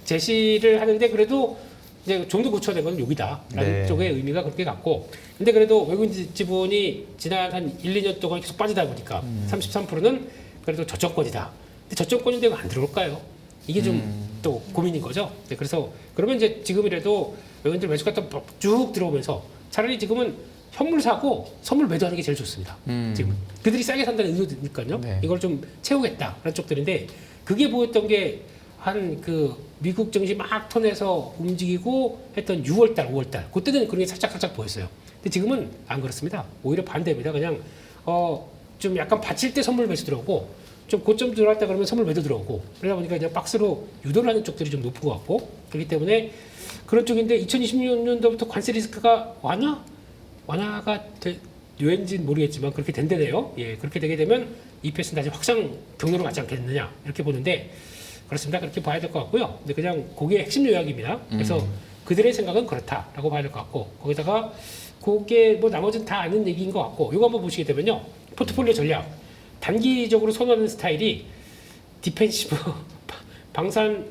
제시를 하는데 그래도 이제 좀 더 구체화된 건 여기다라는 네. 쪽의 의미가 그렇게 같고 근데 그래도 외국인 지분이 지난 한 1, 2년 동안 계속 빠지다 보니까 33%는 그래도 저점권이다. 근데 저점권인데 왜 안 들어올까요? 이게 좀 또 고민인 거죠. 네, 그래서 그러면 이제 지금이라도 외국인들 매수 갔다 쭉 들어오면서 차라리 지금은 현물 사고 선물 매도하는 게 제일 좋습니다. 지금 그들이 싸게 산다는 의도니까요. 네. 이걸 좀 채우겠다라는 쪽들인데 그게 보였던 게 한 그 미국 증시 막 턴해서 움직이고 했던 6월달, 5월달 그때는 그런 게 살짝 보였어요. 근데 지금은 안 그렇습니다. 오히려 반대입니다. 그냥 좀 약간 받칠 때 선물 매수 들어오고 좀 고점 들어왔다 그러면 선물 매도 들어오고 그러다 보니까 그냥 박스로 유도를 하는 쪽들이 좀 높은 것 같고 그렇기 때문에 그런 쪽인데 2026년도부터 관세 리스크가 완화가 될지는 모르겠지만 그렇게 된대네요. 예, 그렇게 되게 되면 EPS는 다시 확장 경로로 가지 않겠느냐 이렇게 보는데 그렇습니다. 그렇게 봐야 될 것 같고요. 근데 그냥 그게 핵심 요약입니다. 그래서 그들의 생각은 그렇다라고 봐야 될 것 같고 거기다가 그게 뭐 나머지는 다 아는 얘기인 것 같고 이거 한번 보시게 되면요. 포트폴리오 전략 단기적으로 선호하는 스타일이 디펜시브 방산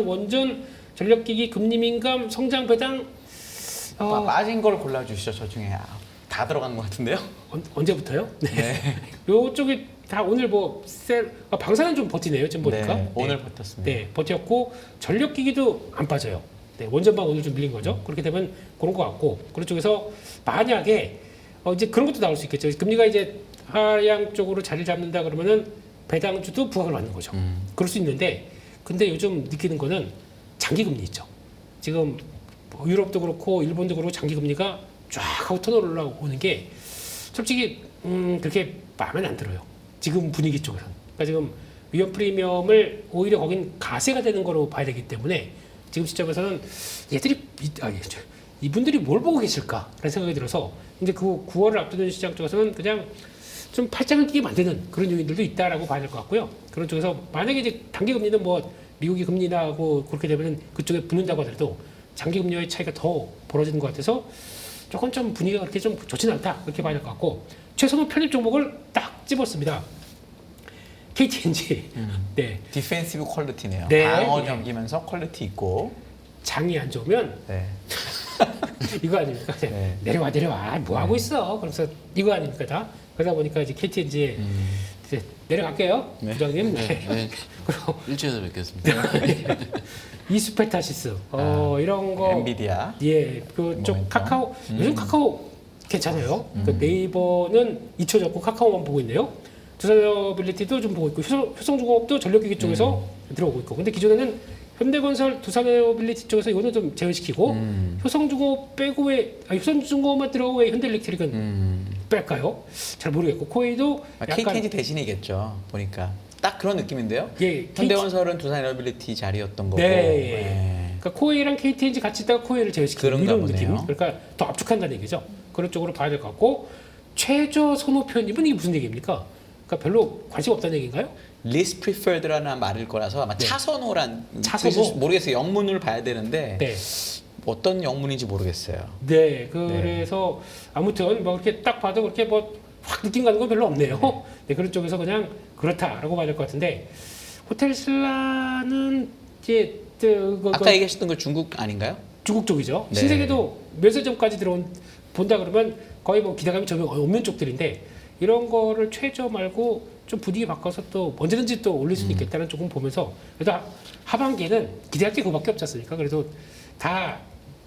원전 전력기기 금리 민감 성장 배당 빠진 걸 골라주시죠. 저 중에 다 들어가는 것 같은데요? 언제부터요? 네. 요쪽이 다 오늘 방산은 좀 버티네요. 지금 보니까. 네, 오늘 버텼습니다. 네, 버텼고 전력기기도 안 빠져요. 네, 원전방 오늘 좀 밀린 거죠. 그렇게 되면 그런 것 같고 그런 쪽에서 만약에 이제 그런 것도 나올 수 있겠죠. 금리가 이제 하향 쪽으로 자리를 잡는다 그러면은 배당주도 부각을 받는 거죠. 그럴 수 있는데 근데 요즘 느끼는 거는 장기금리 있죠. 지금 유럽도 그렇고 일본도 그렇고 장기금리가 쫙 하고 턴 올라오는 게 솔직히 그렇게 마음에 안 들어요. 지금 분위기 쪽에서는. 그러니까 지금 위험 프리미엄을 오히려 거긴 가세가 되는 거로 봐야 되기 때문에 지금 시점에서는 이분들이 뭘 보고 계실까라는 생각이 들어서 근데 그 9월을 앞두는 시장 쪽에서는 그냥 좀 팔짱을 끼게 만드는 그런 요인들도 있다라고 봐야 될 것 같고요. 그런 쪽에서 만약에 이제 단기 금리는 뭐 미국이 금리나 하고 그렇게 되면 그쪽에 붙는다고 하더라도 장기 금리와의 차이가 더 벌어지는 것 같아서 조금 좀 분위기가 그렇게 좀 좋지는 않다 그렇게 봐야 될 것 같고 최선호 편입 종목을 딱 집었습니다. KTNG. 네. 디펜시브 퀄리티네요. 네. 방어적이면서 퀄리티 있고. 장이 안 좋으면 네. 이거 아닙니까? 네. 내려와 뭐 하고 있어? 그래서 이거 아닙니까 다? 그러다 보니까 이제 KTNG에 이제 내려갈게요, 네. 부장님. 네, 네. 그리고 일주일에 뵙겠습니다. 이스페타시스 이런 거 엔비디아. 예, 그쪽 모멘텀. 카카오 요즘 카카오 괜찮아요. 그 네이버는 잊혀졌고 카카오만 보고 있네요. 두산에너빌리티도 좀 보고 있고 효성중공업도 전력기기 쪽에서 들어오고 있고. 근데 기존에는 현대건설, 두산에너빌리티 쪽에서 이거는 좀 제외시키고 효성중공업 빼고 왜 효성중공업만 들어오고 왜 현대일렉트릭은 뺄까요? 잘 모르겠고 코웨이도 약간 KTNG 대신이겠죠. 보니까 딱 그런 느낌인데요. 예, 현대건설은 두산에너빌리티 자리였던 거고. 네. 그러니까 코웨이랑 KTNG 같이 있다가 코웨이를 제외시키는 그런가 이런 느낌. 보네요. 그러니까 더 압축한다는 얘기죠. 그런 쪽으로 봐야 될 것 같고 최저 선호 편입은 이게 무슨 얘기입니까? 그러니까 별로 관심 없다는 얘기인가요? Least preferred라는 말일 거라서 아마 네. 차선호란 차선호? 뜻일 모르겠어요. 영문을 봐야 되는데 네. 어떤 영문인지 모르겠어요. 네. 그래서 아무튼 뭐 이렇게 딱 봐도 그렇게 뭐 확 느낌 가는 건 별로 없네요. 네. 그런 쪽에서 그냥 그렇다라고 봐야 될 것 같은데 호텔 신라는 이제 아까 얘기하셨던 거 중국 아닌가요? 중국 쪽이죠. 네. 신세계도 면세점까지 본다 그러면 거의 뭐 기대감이 전혀 없는 쪽들인데 이런 거를 최저 말고 좀 분위기 바꿔서 또 언제든지 또 올릴 수 있겠다는 조금 보면서 그래도 하반기에는 기대할 게 그거밖에 없지 않습니까? 그래도 다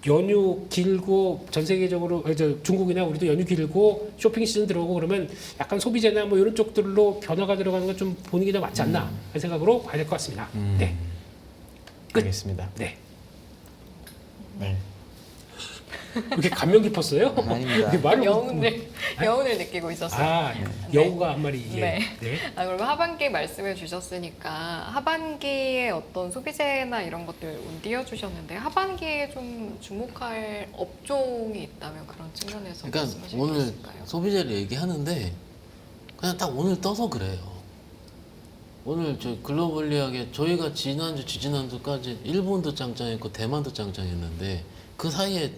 연휴 길고 전 세계적으로 중국이나 우리도 연휴 길고 쇼핑 시즌 들어오고 그러면 약간 소비재나 뭐 이런 쪽들로 변화가 들어가는 건 좀 보는 게 더 맞지 않나 하는 생각으로 봐야 될 것 같습니다. 네. 끝. 알겠습니다. 네. 네. 이렇게 감명 깊었어요? 아닙니다. 이렇게 말을 여운을 느끼고 있었어요. 아, 여우가 한 마리. 예. 네. 네. 그러면 하반기 말씀해 주셨으니까 하반기에 어떤 소비재나 이런 것들 띄워 주셨는데 하반기에 좀 주목할 업종이 있다면 그런 측면에서 그러니까 말씀하실 수 오늘 있을까요? 소비재를 얘기하는데 그냥 딱 오늘 떠서 그래요. 오늘 저 글로벌리하게 저희가 지난주, 지지난주까지 일본도 짱짱했고 대만도 짱짱했는데 그 사이에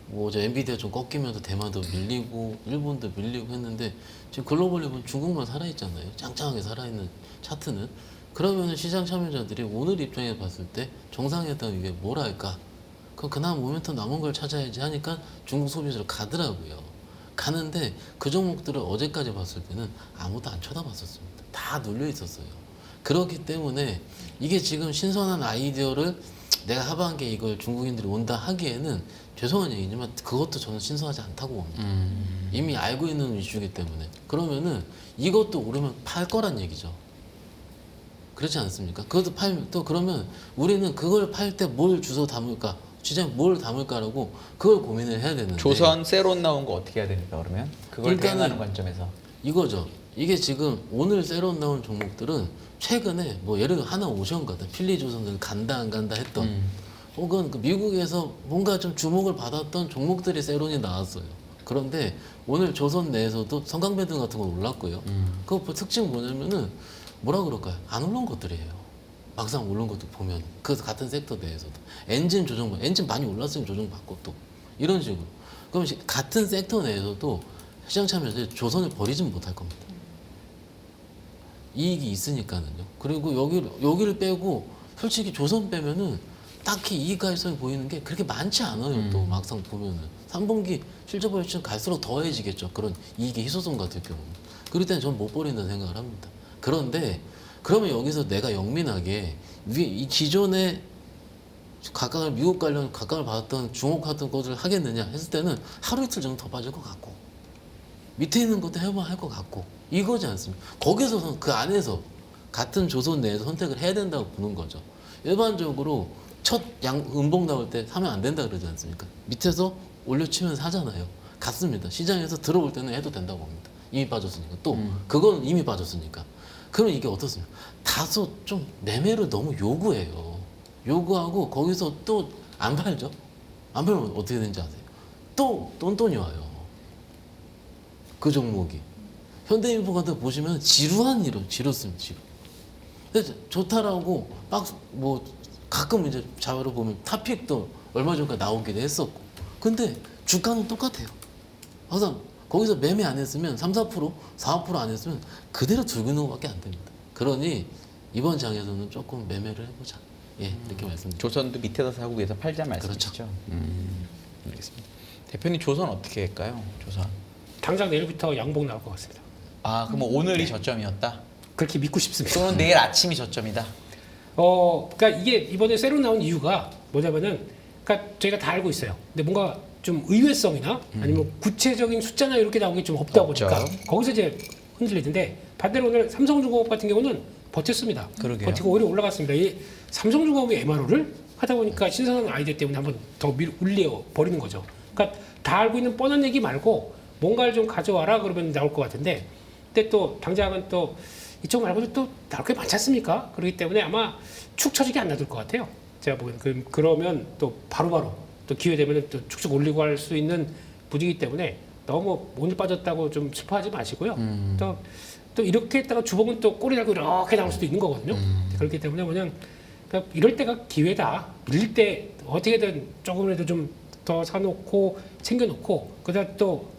뭐 저 엔비디아 좀 꺾이면서 대만도 밀리고 일본도 밀리고 했는데 지금 글로벌리 보면 중국만 살아있잖아요. 짱짱하게 살아있는 차트는. 그러면은 시장 참여자들이 오늘 입장에 봤을 때 정상회담 이게 뭐랄까? 그나마 모멘텀 남은 걸 찾아야지 하니까 중국 소비재로 가더라고요. 가는데 그 종목들을 어제까지 봤을 때는 아무도 안 쳐다봤었습니다. 다 눌려 있었어요. 그렇기 때문에 이게 지금 신선한 아이디어를 내가 하반기에 이걸 중국인들이 온다 하기에는 죄송한 얘기지만 그것도 저는 신선하지 않다고 봅니다. 이미 알고 있는 이슈이기 때문에. 그러면은 이것도 오르면 팔 거란 얘기죠. 그렇지 않습니까? 그것도 또 그러면 우리는 그걸 팔 때 뭘 주워 담을까? 시장에 뭘 담을까라고 그걸 고민을 해야 되는데. 조선 세론 나온 거 어떻게 해야 됩니까 그러면? 그걸 일단은 대응하는 관점에서. 이거죠. 이게 지금 오늘 새로 나온 종목들은 최근에 뭐 예를 들어 하나 오션 같은 필리조선을 간다 안 간다 했던 혹은 그 미국에서 뭔가 좀 주목을 받았던 종목들이 세론이 나왔어요. 그런데 오늘 조선 내에서도 성강배등 같은 건 올랐고요. 그 특징 뭐냐면은 뭐라 그럴까요? 안 올라온 것들이에요. 막상 오른 것도 보면 그 같은 섹터 내에서도 엔진 조정, 엔진 많이 올랐으면 조정 받고 또 이런 식으로. 그럼 같은 섹터 내에서도 시장 참여자들이 조선을 버리진 못할 겁니다. 이익이 있으니까는요. 그리고 여기를 빼고 솔직히 조선 빼면은 딱히 이익 가능성이 보이는 게 그렇게 많지 않아요. 또 막상 보면은 3분기 실적 발전 갈수록 더해지겠죠. 그런 이익의 희소성 같은 경우는. 그럴 때는 저는 못 버린다는 생각을 합니다. 그런데 그러면 여기서 내가 영민하게 이 기존에 각각을 미국 관련 각각을 받았던 주목했던 것을 하겠느냐 했을 때는 하루 이틀 정도 더 빠질 것 같고 밑에 있는 것도 해봐야 할 것 같고 이거지 않습니까? 거기서는 그 안에서 같은 조선 내에서 선택을 해야 된다고 보는 거죠. 일반적으로 첫 음봉 나올 때 사면 안 된다 그러지 않습니까? 밑에서 올려치면 사잖아요. 같습니다. 시장에서 들어올 때는 해도 된다고 봅니다. 이미 빠졌으니까. 또 그건 이미 빠졌으니까. 그러면 이게 어떻습니까? 다소 좀 매매를 너무 요구해요. 요구하고 거기서 또 안 팔죠? 안 팔면 어떻게 되는지 아세요? 또 똔똔이 와요. 그 종목이. 현대인포 같은 거 보시면 지루한 일은 지루습니다. 지루. 근데 좋다라고 뭐 가끔 이제 자료로 보면 타픽도 얼마 전까지 나오기도 했었고. 근데 주가는 똑같아요. 항상 거기서 매매 안 했으면 3, 4%, 4%안 했으면 그대로 들고 있는 것밖에 안 됩니다. 그러니 이번 장에서는 조금 매매를 해보자. 예, 이렇게 말씀드립니다. 조선도 밑에서 사고 위에서 팔자 말씀이시죠? 알겠습니다. 대표님 조선 어떻게 할까요? 조선. 당장 내일부터 양봉 나올 것 같습니다. 아, 그럼 오늘이 저점이었다? 그렇게 믿고 싶습니다. 또는 내일 아침이 저점이다? 그러니까 이게 이번에 새로 나온 이유가 뭐냐면은, 그러니까 저희가 다 알고 있어요. 근데 뭔가 좀 의외성이나 아니면 구체적인 숫자나 이렇게 나온 게 좀 없다 없죠. 보니까 거기서 이제 흔들리는데 반대로 오늘 삼성중공업 같은 경우는 버텼습니다. 그러게요. 버티고 오히려 올라갔습니다. 이 삼성중공업이 MRO를 하다 보니까 신선한 아이디어 때문에 한번 더 올려 버리는 거죠. 그러니까 다 알고 있는 뻔한 얘기 말고 뭔가를 좀 가져와라 그러면 나올 것 같은데, 근데 또 당장은 또 이쪽 말고도 또 나올 게 많지 않습니까? 그렇기 때문에 아마 축 처지게 안 놔둘 것 같아요. 제가 보기에는 그러면 또 바로바로 또 기회 되면 또 축축 올리고 할 수 있는 부지기 때문에 너무 오늘 빠졌다고 좀 슬퍼하지 마시고요. 또 이렇게 했다가 주봉은 또 꼬리 달고 이렇게 나올 수도 있는 거거든요. 그렇기 때문에 그냥 그러니까 이럴 때가 기회다. 밀릴 때 어떻게든 조금이라도 좀 더 사놓고 챙겨놓고 그다음 또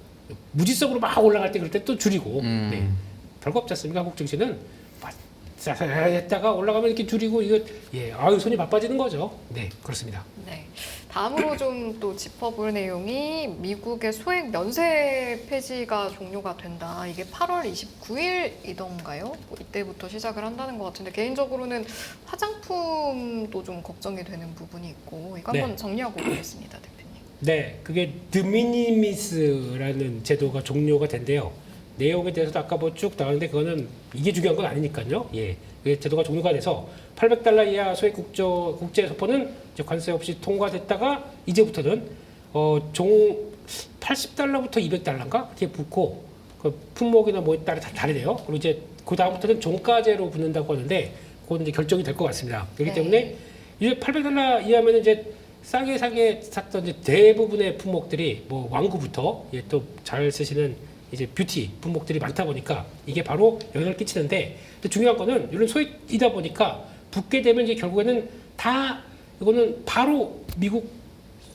무지성으로 막 올라갈 때 그럴 때 또 줄이고. 네. 별거 없지 않습니까? 한국 증시는 했다가 올라가면 이렇게 줄이고 이거 손이 바빠지는 거죠. 네, 그렇습니다. 네. 다음으로 좀 또 짚어볼 내용이 미국의 소액 면세 폐지가 종료가 된다. 이게 8월 29일이던가요? 뭐 이때부터 시작을 한다는 것 같은데 개인적으로는 화장품도 좀 걱정이 되는 부분이 있고 이거 한번 정리하고 보겠습니다, 대표님. 네, 그게 드미니미스라는 제도가 종료가 된대요. 내용에 대해서도 아까 뭐 쭉 나왔는데 그거는 이게 중요한 건 아니니까요. 예, 그 제도가 종료가 돼서 $800 이하 소액 국제 서포는 이제 관세 없이 통과됐다가 이제부터는 종 80달러부터 200달러인가 그렇게 붙고 그 품목이나 뭐에 따라 다 다르대요. 그리고 이제 그 다음부터는 종가제로 붙는다고 하는데 그건 이제 결정이 될 것 같습니다. 그렇기 네. 때문에 이제 800달러 이하면 이제 싸게 샀던 이제 대부분의 품목들이 뭐 왕구부터 또 잘 쓰시는 이제 뷰티 품목들이 많다 보니까 이게 바로 영향을 끼치는데 또 중요한 거는 이런 소액이다 보니까 붙게 되면 이제 결국에는 다 이거는 바로 미국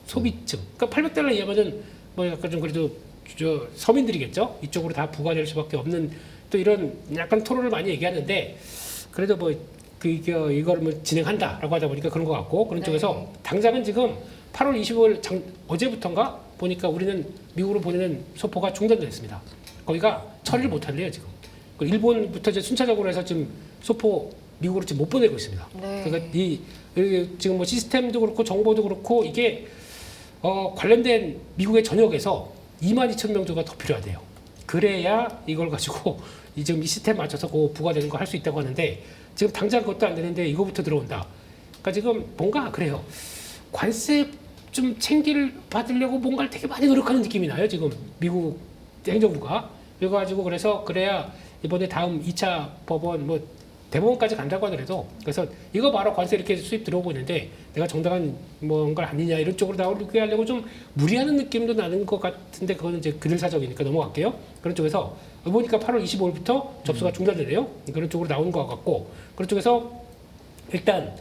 소비층 그러니까 800달러 이하면은 뭐 약간 좀 그래도 저 서민들이겠죠 이쪽으로 다 부과될 수밖에 없는 또 이런 약간 토론을 많이 얘기하는데 그래도 뭐 이거를 뭐 진행한다라고 하다 보니까 그런 것 같고 그런 네. 쪽에서 당장은 지금 8월 25일 어제부터인가 보니까 우리는 미국으로 보내는 소포가 중단됐습니다. 거기가 처리를 못한대요 지금. 일본부터 이제 순차적으로 해서 지금 소포 미국으로 지금 못 보내고 있습니다. 네. 그러니까 이 지금 뭐 시스템도 그렇고 정보도 그렇고 이게 관련된 미국의 전역에서 22,000명 정도가 더 필요하대요. 그래야 이걸 가지고 지금 이 시스템 맞춰서 그 부과되는 거 할 수 있다고 하는데 지금 당장 그것도 안 되는데 이거부터 들어온다. 그러니까 지금 뭔가 그래요. 관세 좀 받으려고 뭔가를 되게 많이 노력하는 느낌이 나요. 지금 미국 행정부가. 그래가지고 그래야 이번에 다음 2차 법원 뭐 대법원까지 간다고 하더라도 그래서 이거 바로 관세 이렇게 수입 들어오고 있는데 내가 정당한 뭔가를 아니냐 이런 쪽으로 나오게 하려고 좀 무리하는 느낌도 나는 것 같은데 그거는 이제 그들 사정이니까 넘어갈게요. 그런 쪽에서 보니까 8월 25일부터 접수가 중단되네요. 그런 쪽으로 나오는 것 같고 그런 쪽에서 일단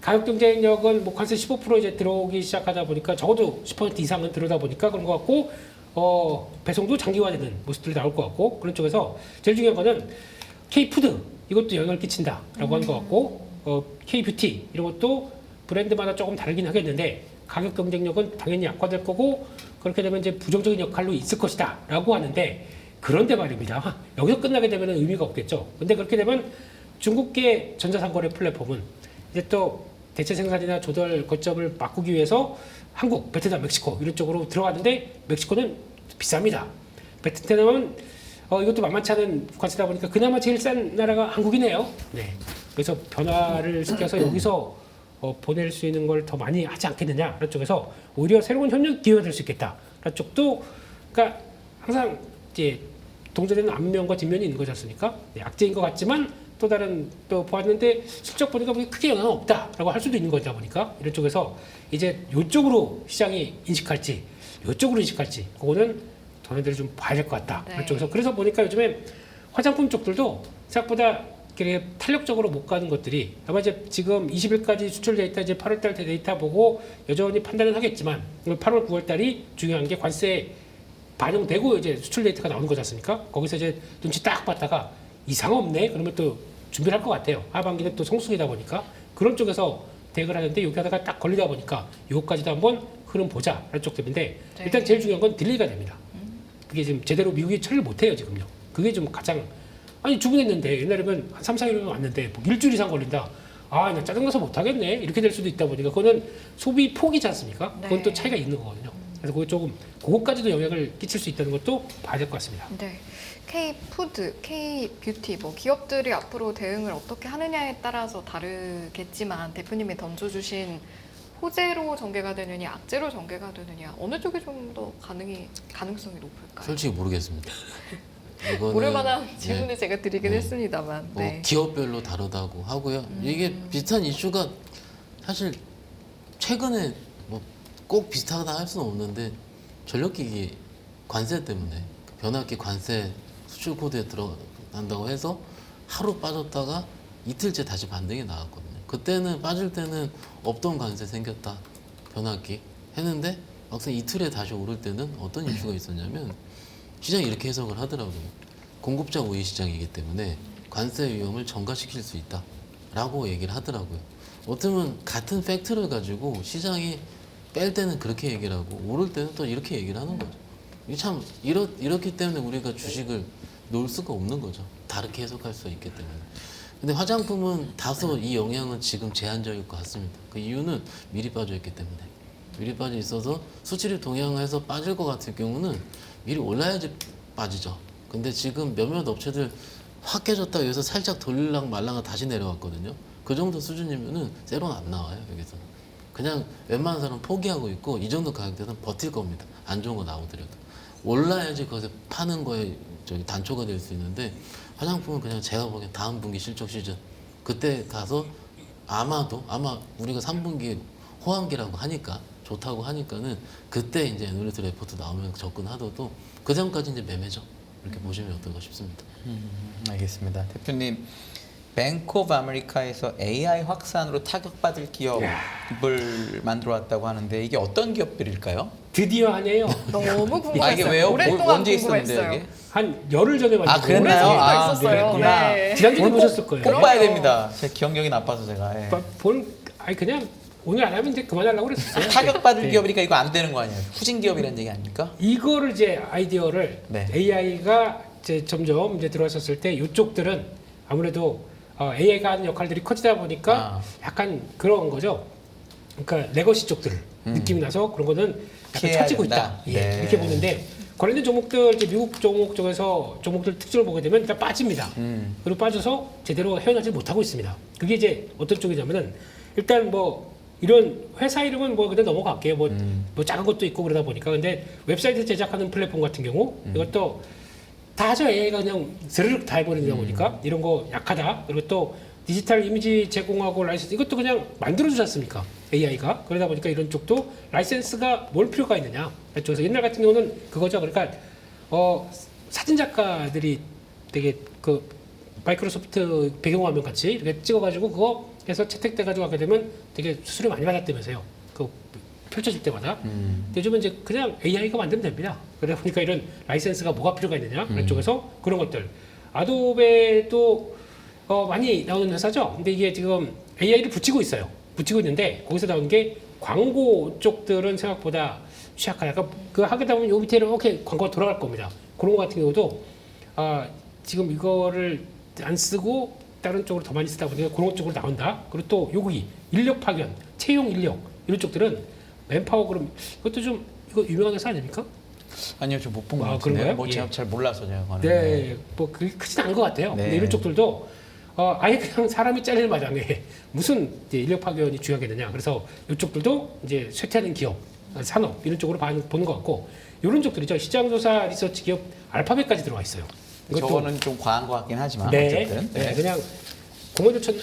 가격 경쟁력은 뭐 관세 15% 이제 들어오기 시작하다 보니까 적어도 10% 이상은 들어오다 보니까 그런 것 같고 배송도 장기화되는 모습들이 나올 것 같고 그런 쪽에서 제일 중요한 거는 K푸드 이것도 영향을 끼친다라고 하는 것 같고 K뷰티 이런 것도 브랜드마다 조금 다르긴 하겠는데 가격 경쟁력은 당연히 약화될 거고 그렇게 되면 이제 부정적인 역할로 있을 것이다라고 하는데 그런데 말입니다. 여기서 끝나게 되면 의미가 없겠죠. 근데 그렇게 되면 중국계 전자상거래 플랫폼은 이제 또 대체 생산이나 조달 거점을 바꾸기 위해서 한국, 베트남, 멕시코 이런 쪽으로 들어갔는데 멕시코는 비쌉니다. 베트남은 이것도 만만치 않은 관세다 보니까 그나마 제일 싼 나라가 한국이네요. 네. 그래서 변화를 시켜서 여기서 보낼 수 있는 걸 더 많이 하지 않겠느냐 그런 쪽에서 오히려 새로운 협력 기회가 될 수 있겠다. 그런 쪽도 그러니까 항상 이제 동전에는 앞면과 뒷면이 있는 거지 않습니까? 네, 악재인 것 같지만 또 다른 또 보았는데 실적 보니까 크게 영향은 없다라고 할 수도 있는 거다 보니까 이런 쪽에서 이제 이쪽으로 시장이 인식할지 이쪽으로 인식할지 그거는 전해들이 좀 봐야 될 것 같다. 네. 그런 쪽에서 그래서 보니까 요즘에 화장품 쪽들도 생각보다 이렇게 탄력적으로 못 가는 것들이 아마 이제 지금 20일까지 수출 데이터 이제 8월달 데이터 보고 여전히 판단은 하겠지만 8월 9월달이 중요한 게 관세 반영되고 이제 수출 데이터가 나오는 거지 않습니까? 거기서 이제 눈치 딱 봤다가 이상 없네 그러면 또 준비를 할 것 같아요. 하반기는 또 성수기다 보니까 그런 쪽에서 대응을 하는데 여기 하다가 딱 걸리다 보니까 요거까지도 한번 흐름 보자 하는 쪽들인데 네. 일단 제일 중요한 건 딜레이가 됩니다. 그게 지금 제대로 미국이 처리를 못해요 지금요. 그게 좀 가장 아니 주문했는데 옛날에는 한 3, 4일이면 왔는데 뭐 일주일 이상 걸린다. 아, 나 짜증나서 못하겠네. 이렇게 될 수도 있다 보니까 그거는 소비 폭이지 않습니까? 그건 네. 또 차이가 있는 거거든요. 그래서 그게 조금 그것까지도 영향을 끼칠 수 있다는 것도 봐야 될 것 같습니다. 네. K푸드, K뷰티 뭐 기업들이 앞으로 대응을 어떻게 하느냐에 따라서 다르겠지만 대표님이 던져주신 호재로 전개가 되느냐 악재로 전개가 되느냐 어느 쪽이 좀 더 가능성이 높을까요? 솔직히 모르겠습니다. 이거는 모를 만한 네. 질문을 제가 드리긴 네. 했습니다만 뭐 네. 기업별로 다르다고 하고요. 이게 비슷한 이슈가 사실 최근에 뭐 꼭 비슷하다 할 수는 없는데 전력기기 관세 때문에 변압기 관세 수출 코드에 들어간다고 해서 하루 빠졌다가 이틀째 다시 반등이 나왔거든요. 그때는 빠질 때는 없던 관세 생겼다 변압기 했는데 막상 이틀에 다시 오를 때는 어떤 이슈가 있었냐면 시장이 이렇게 해석을 하더라고요. 공급자 우위 시장이기 때문에 관세 위험을 전가시킬 수 있다라고 얘기를 하더라고요. 어떻게 보면 같은 팩트를 가지고 시장이 뺄 때는 그렇게 얘기를 하고 오를 때는 또 이렇게 얘기를 하는 거죠. 이게 참 이렇기 때문에 우리가 주식을 놓을 수가 없는 거죠. 다르게 해석할 수 있기 때문에. 근데 화장품은 다소 이 영향은 지금 제한적일 것 같습니다. 그 이유는 미리 빠져 있기 때문에. 미리 빠져 있어서 수출이 동향해서 빠질 것 같은 경우는 미리 올라야지 빠지죠. 근데 지금 몇몇 업체들 확 깨졌다 여기서 살짝 돌릴랑 말랑가 다시 내려왔거든요. 그 정도 수준이면은 세로는 안 나와요 여기서. 그냥 웬만한 사람 포기하고 있고 이 정도 가격대는 버틸 겁니다. 안 좋은 거 나오더라도 올라야지 거기서 파는 거에 저기 단초가 될 수 있는데 화장품은 그냥 제가 보기엔 다음 분기 실적 시즌 그때 가서 아마 우리가 3분기 호황기라고 하니까 좋다고 하니까는 그때 이제 애널리스트 레포트 나오면 접근하더라도 그 전까지 이제 매매죠. 이렇게 보시면 어떨까 싶습니다. 알겠습니다. 대표님, 뱅크 오브 아메리카에서 AI 확산으로 타격받을 기업을 만들어 왔다고 하는데 이게 어떤 기업들일까요? 드디어 하네요. 너무 궁금했어요. 아, 이게 왜요? 오랫동안 언제 있었는데 궁금했어요. 이게? 한 열흘 전에 만든 아, 그랬나요? 오래 아, 있었어요. 그랬구나. 네. 지난주에 오늘 보셨을 거예요. 꼭 그럼요. 봐야 됩니다. 제 기억력이 나빠서 제가. 예. 아니 그냥 오늘 안 하면 이제 그만하려고 그랬어요. 타격받을 네. 기업이니까 이거 안 되는 거 아니에요? 후진 기업이라는 얘기 아닙니까? 이거를 이제 아이디어를 네. AI가 이제 점점 이제 들어왔었을 때 이쪽들은 아무래도 AI가 하는 역할들이 커지다 보니까 약간 그런 거죠. 그러니까 레거시 쪽들 느낌이 나서 그런 거는 약간 피해야 처지고 된다. 있다. 예, 네. 이렇게 보는데 관련된 종목들 이제 미국 종목 쪽에서 종목들 특징을 보게 되면 일단 빠집니다. 그리고 빠져서 제대로 헤어나지 못하고 있습니다. 그게 이제 어떤 쪽이냐면은 일단 뭐 이런 회사 이름은 뭐 그냥 넘어갈게요. 뭐 작은 것도 있고 그러다 보니까 근데 웹사이트 제작하는 플랫폼 같은 경우 이것도 다 하죠. AI가 그냥 스르륵 다 해버리다 보니까 이런 거 약하다. 그리고 또 디지털 이미지 제공하고 라이센스 이것도 그냥 만들어주지 않습니까? AI가 그러다 보니까 이런 쪽도 라이센스가 뭘 필요가 있느냐. 그래서 옛날 같은 경우는 그거죠. 그러니까 사진 작가들이 되게 그 마이크로소프트 배경화면 같이 이렇게 찍어가지고 그거 해서 채택돼가지고 하게 되면 되게 수수료 많이 받았다면서요. 그 펼쳐질 때마다. 근데 요즘은 이제 그냥 AI가 만들면 됩니다. 그러다 보니까 이런 라이센스가 뭐가 필요가 있느냐 그런 쪽에서 그런 것들. 아도베도 많이 나오는 회사죠. 근데 이게 지금 AI를 붙이고 있어요. 붙이고 있는데 거기서 나온 게 광고 쪽들은 생각보다 취약하다. 그러니까 그 하게 되면 요 밑에 이렇게 광고가 돌아갈 겁니다. 그런 거 같은 경우도 지금 이거를 안 쓰고 다른 쪽으로 더 많이 쓰다 보니까 그런 쪽으로 나온다. 그리고 또 여기 인력 파견, 채용 인력 이런 쪽들은 맨파워 그럼 이것도 좀 이거 유명한 회사 아닙니까? 아니요, 저 못 본 것 아, 같은데요. 그런가요? 뭐 제가 예. 잘 몰라서 제가 가는. 네, 뭐 그게 크진 않은 것 같아요. 네. 근데 이런 쪽들도 아예 그냥 사람이 잘릴 마당에 무슨 이제 인력 파견이 중요하겠느냐. 그래서 이쪽들도 이제 쇠퇴하는 기업, 산업 이런 쪽으로 보는 것 같고 이런 쪽들이죠. 시장조사 리서치 기업 알파벳까지 들어와 있어요. 이것도 저거는 좀 과한 것 같긴 하지만 네, 어쨌든. 네, 그냥 공원조천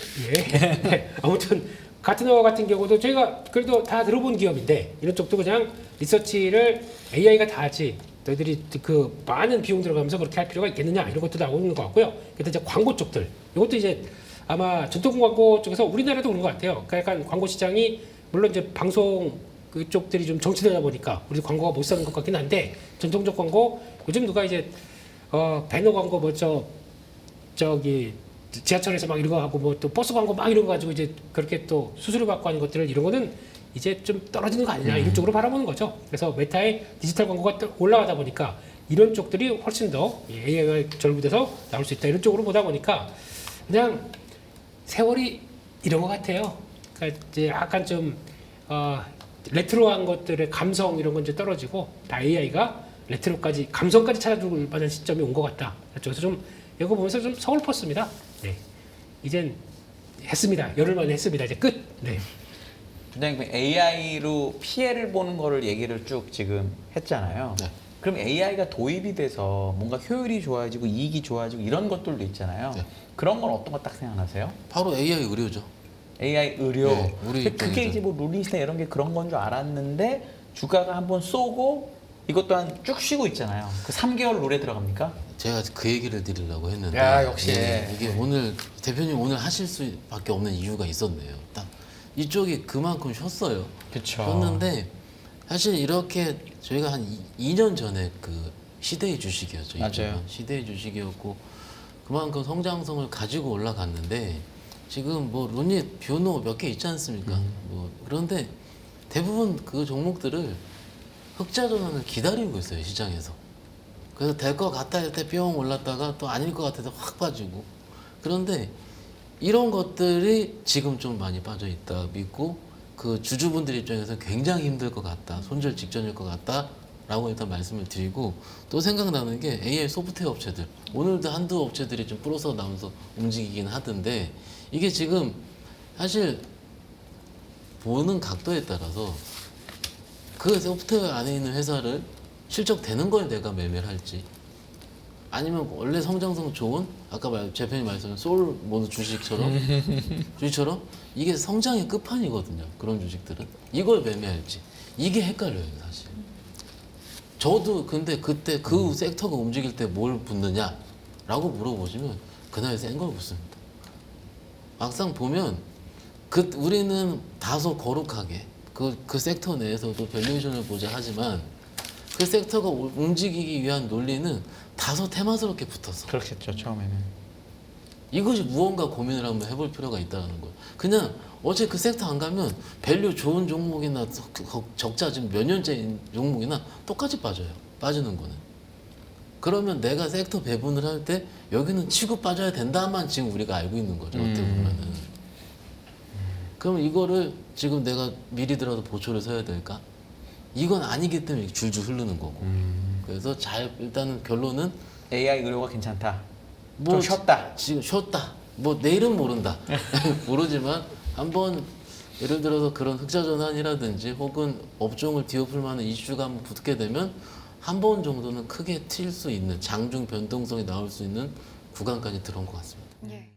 네, 아무튼 가트너 같은 경우도 저희가 그래도 다 들어본 기업인데 이런 쪽도 그냥 리서치를 AI가 다 하지 너희들이 그 많은 비용 들어가면서 그렇게 할 필요가 있겠느냐 이런 것도 나오는 것 같고요. 그래서 이제 광고 쪽들 이것도 이제 아마 전통 광고 쪽에서 우리나라도 그런 것 같아요. 그러니까 약간 광고 시장이 물론 이제 방송 그쪽들이 좀 정치되다 보니까 우리 광고가 못 사는 것 같긴 한데 전통적 광고 요즘 누가 이제 배너 광고 뭐 저기 지하철에서 막 이런 거 하고 뭐 또 버스 광고 막 이런 거 가지고 이제 그렇게 또 수수료 받고 하는 것들을 이런 거는 이제 좀 떨어지는 거 아니냐 이런 쪽으로 바라보는 거죠. 그래서 메타의 디지털 광고가 올라가다 보니까 이런 쪽들이 훨씬 더 AI가 절부돼서 나올 수 있다 이런 쪽으로 보다 보니까 그냥 세월이 이런 것 같아요. 그러니까 이제 약간 좀 레트로한 것들의 감성 이런 건 이제 떨어지고 다 AI가 레트로까지 감성까지 찾아줄 만한 시점이 온 것 같다. 그래서 좀 이거 보면서 좀 서글펐습니다. 네, 이젠 했습니다. 열흘 만에 했습니다. 이제 끝. 네. 부장님 AI로 피해를 보는 거를 얘기를 쭉 지금 했잖아요. 네. 그럼 AI가 도입이 돼서 뭔가 효율이 좋아지고 이익이 좋아지고 이런 것들도 있잖아요. 네. 그런 건 어떤 거 딱 생각나세요? 바로 AI 의료죠. AI 의료. 네, 우리 그게 입장에서. 이제 뭐 룰리스나 이런 게 그런 건 줄 알았는데 주가가 한번 쏘고 이것 또한 쭉 쉬고 있잖아요. 그 3개월 룰에 들어갑니까? 제가 그 얘기를 드리려고 했는데 야, 역시. 이게 오늘 대표님 오늘 하실 수밖에 없는 이유가 있었네요. 딱 이쪽이 그만큼 쉬었어요. 그쵸. 쉬었는데 사실 이렇게 저희가 한 2년 전에 그 시대의 주식이었죠. 맞아요. 시대의 주식이었고 그만큼 성장성을 가지고 올라갔는데 지금 뭐 룬닛, 뷰노 몇 개 있지 않습니까? 뭐 그런데 대부분 그 종목들을 흑자 전환을 기다리고 있어요 시장에서. 그래서 될 것 같다 할 때 뿅 올랐다가 또 아닐 것 같아서 확 빠지고. 그런데 이런 것들이 지금 좀 많이 빠져 있다 믿고 그 주주분들 입장에서 굉장히 힘들 것 같다, 손절 직전일 것 같다라고 일단 말씀을 드리고 또 생각나는 게 AI 소프트웨어 업체들 오늘도 한두 업체들이 좀 플러스 나오면서 움직이긴 하던데 이게 지금 사실 보는 각도에 따라서 그 소프트웨어 안에 있는 회사를 실적 되는 걸 내가 매매를 할지 아니면 원래 성장성 좋은 아까 재팬이 말씀하신 소울 모드 주식처럼 이게 성장의 끝판이거든요. 그런 주식들은 이걸 매매할지 이게 헷갈려요 사실. 저도 근데 그때 그 섹터가 움직일 때 뭘 붙느냐라고 물어보시면 그날 센 걸 붙습니다. 막상 보면 우리는 다소 거룩하게 그 섹터 내에서도 밸류에이션을 보자 하지만 그 섹터가 움직이기 위한 논리는 다소 테마스럽게 붙어서 그렇겠죠 처음에는. 이것이 무언가 고민을 한번 해볼 필요가 있다는 거예요. 그냥 어제 그 섹터 안 가면 밸류 좋은 종목이나 적자 지금 몇 년째인 종목이나 똑같이 빠져요. 빠지는 거는. 그러면 내가 섹터 배분을 할 때 여기는 치고 빠져야 된다만 지금 우리가 알고 있는 거죠. 어떻게 보면은. 그럼 이거를 지금 내가 미리 들어도 보초를 서야 될까? 이건 아니기 때문에 줄줄 흐르는 거고. 그래서 일단은 결론은 AI 의료가 괜찮다. 뭐 좀 쉬었다. 지금 쉬었다. 뭐 내일은 모른다. 모르지만 한번 예를 들어서 그런 흑자 전환이라든지 혹은 업종을 뒤엎을 만한 이슈가 한번 붙게 되면 한 번 정도는 크게 튈 수 있는 장중 변동성이 나올 수 있는 구간까지 들어온 것 같습니다. 예.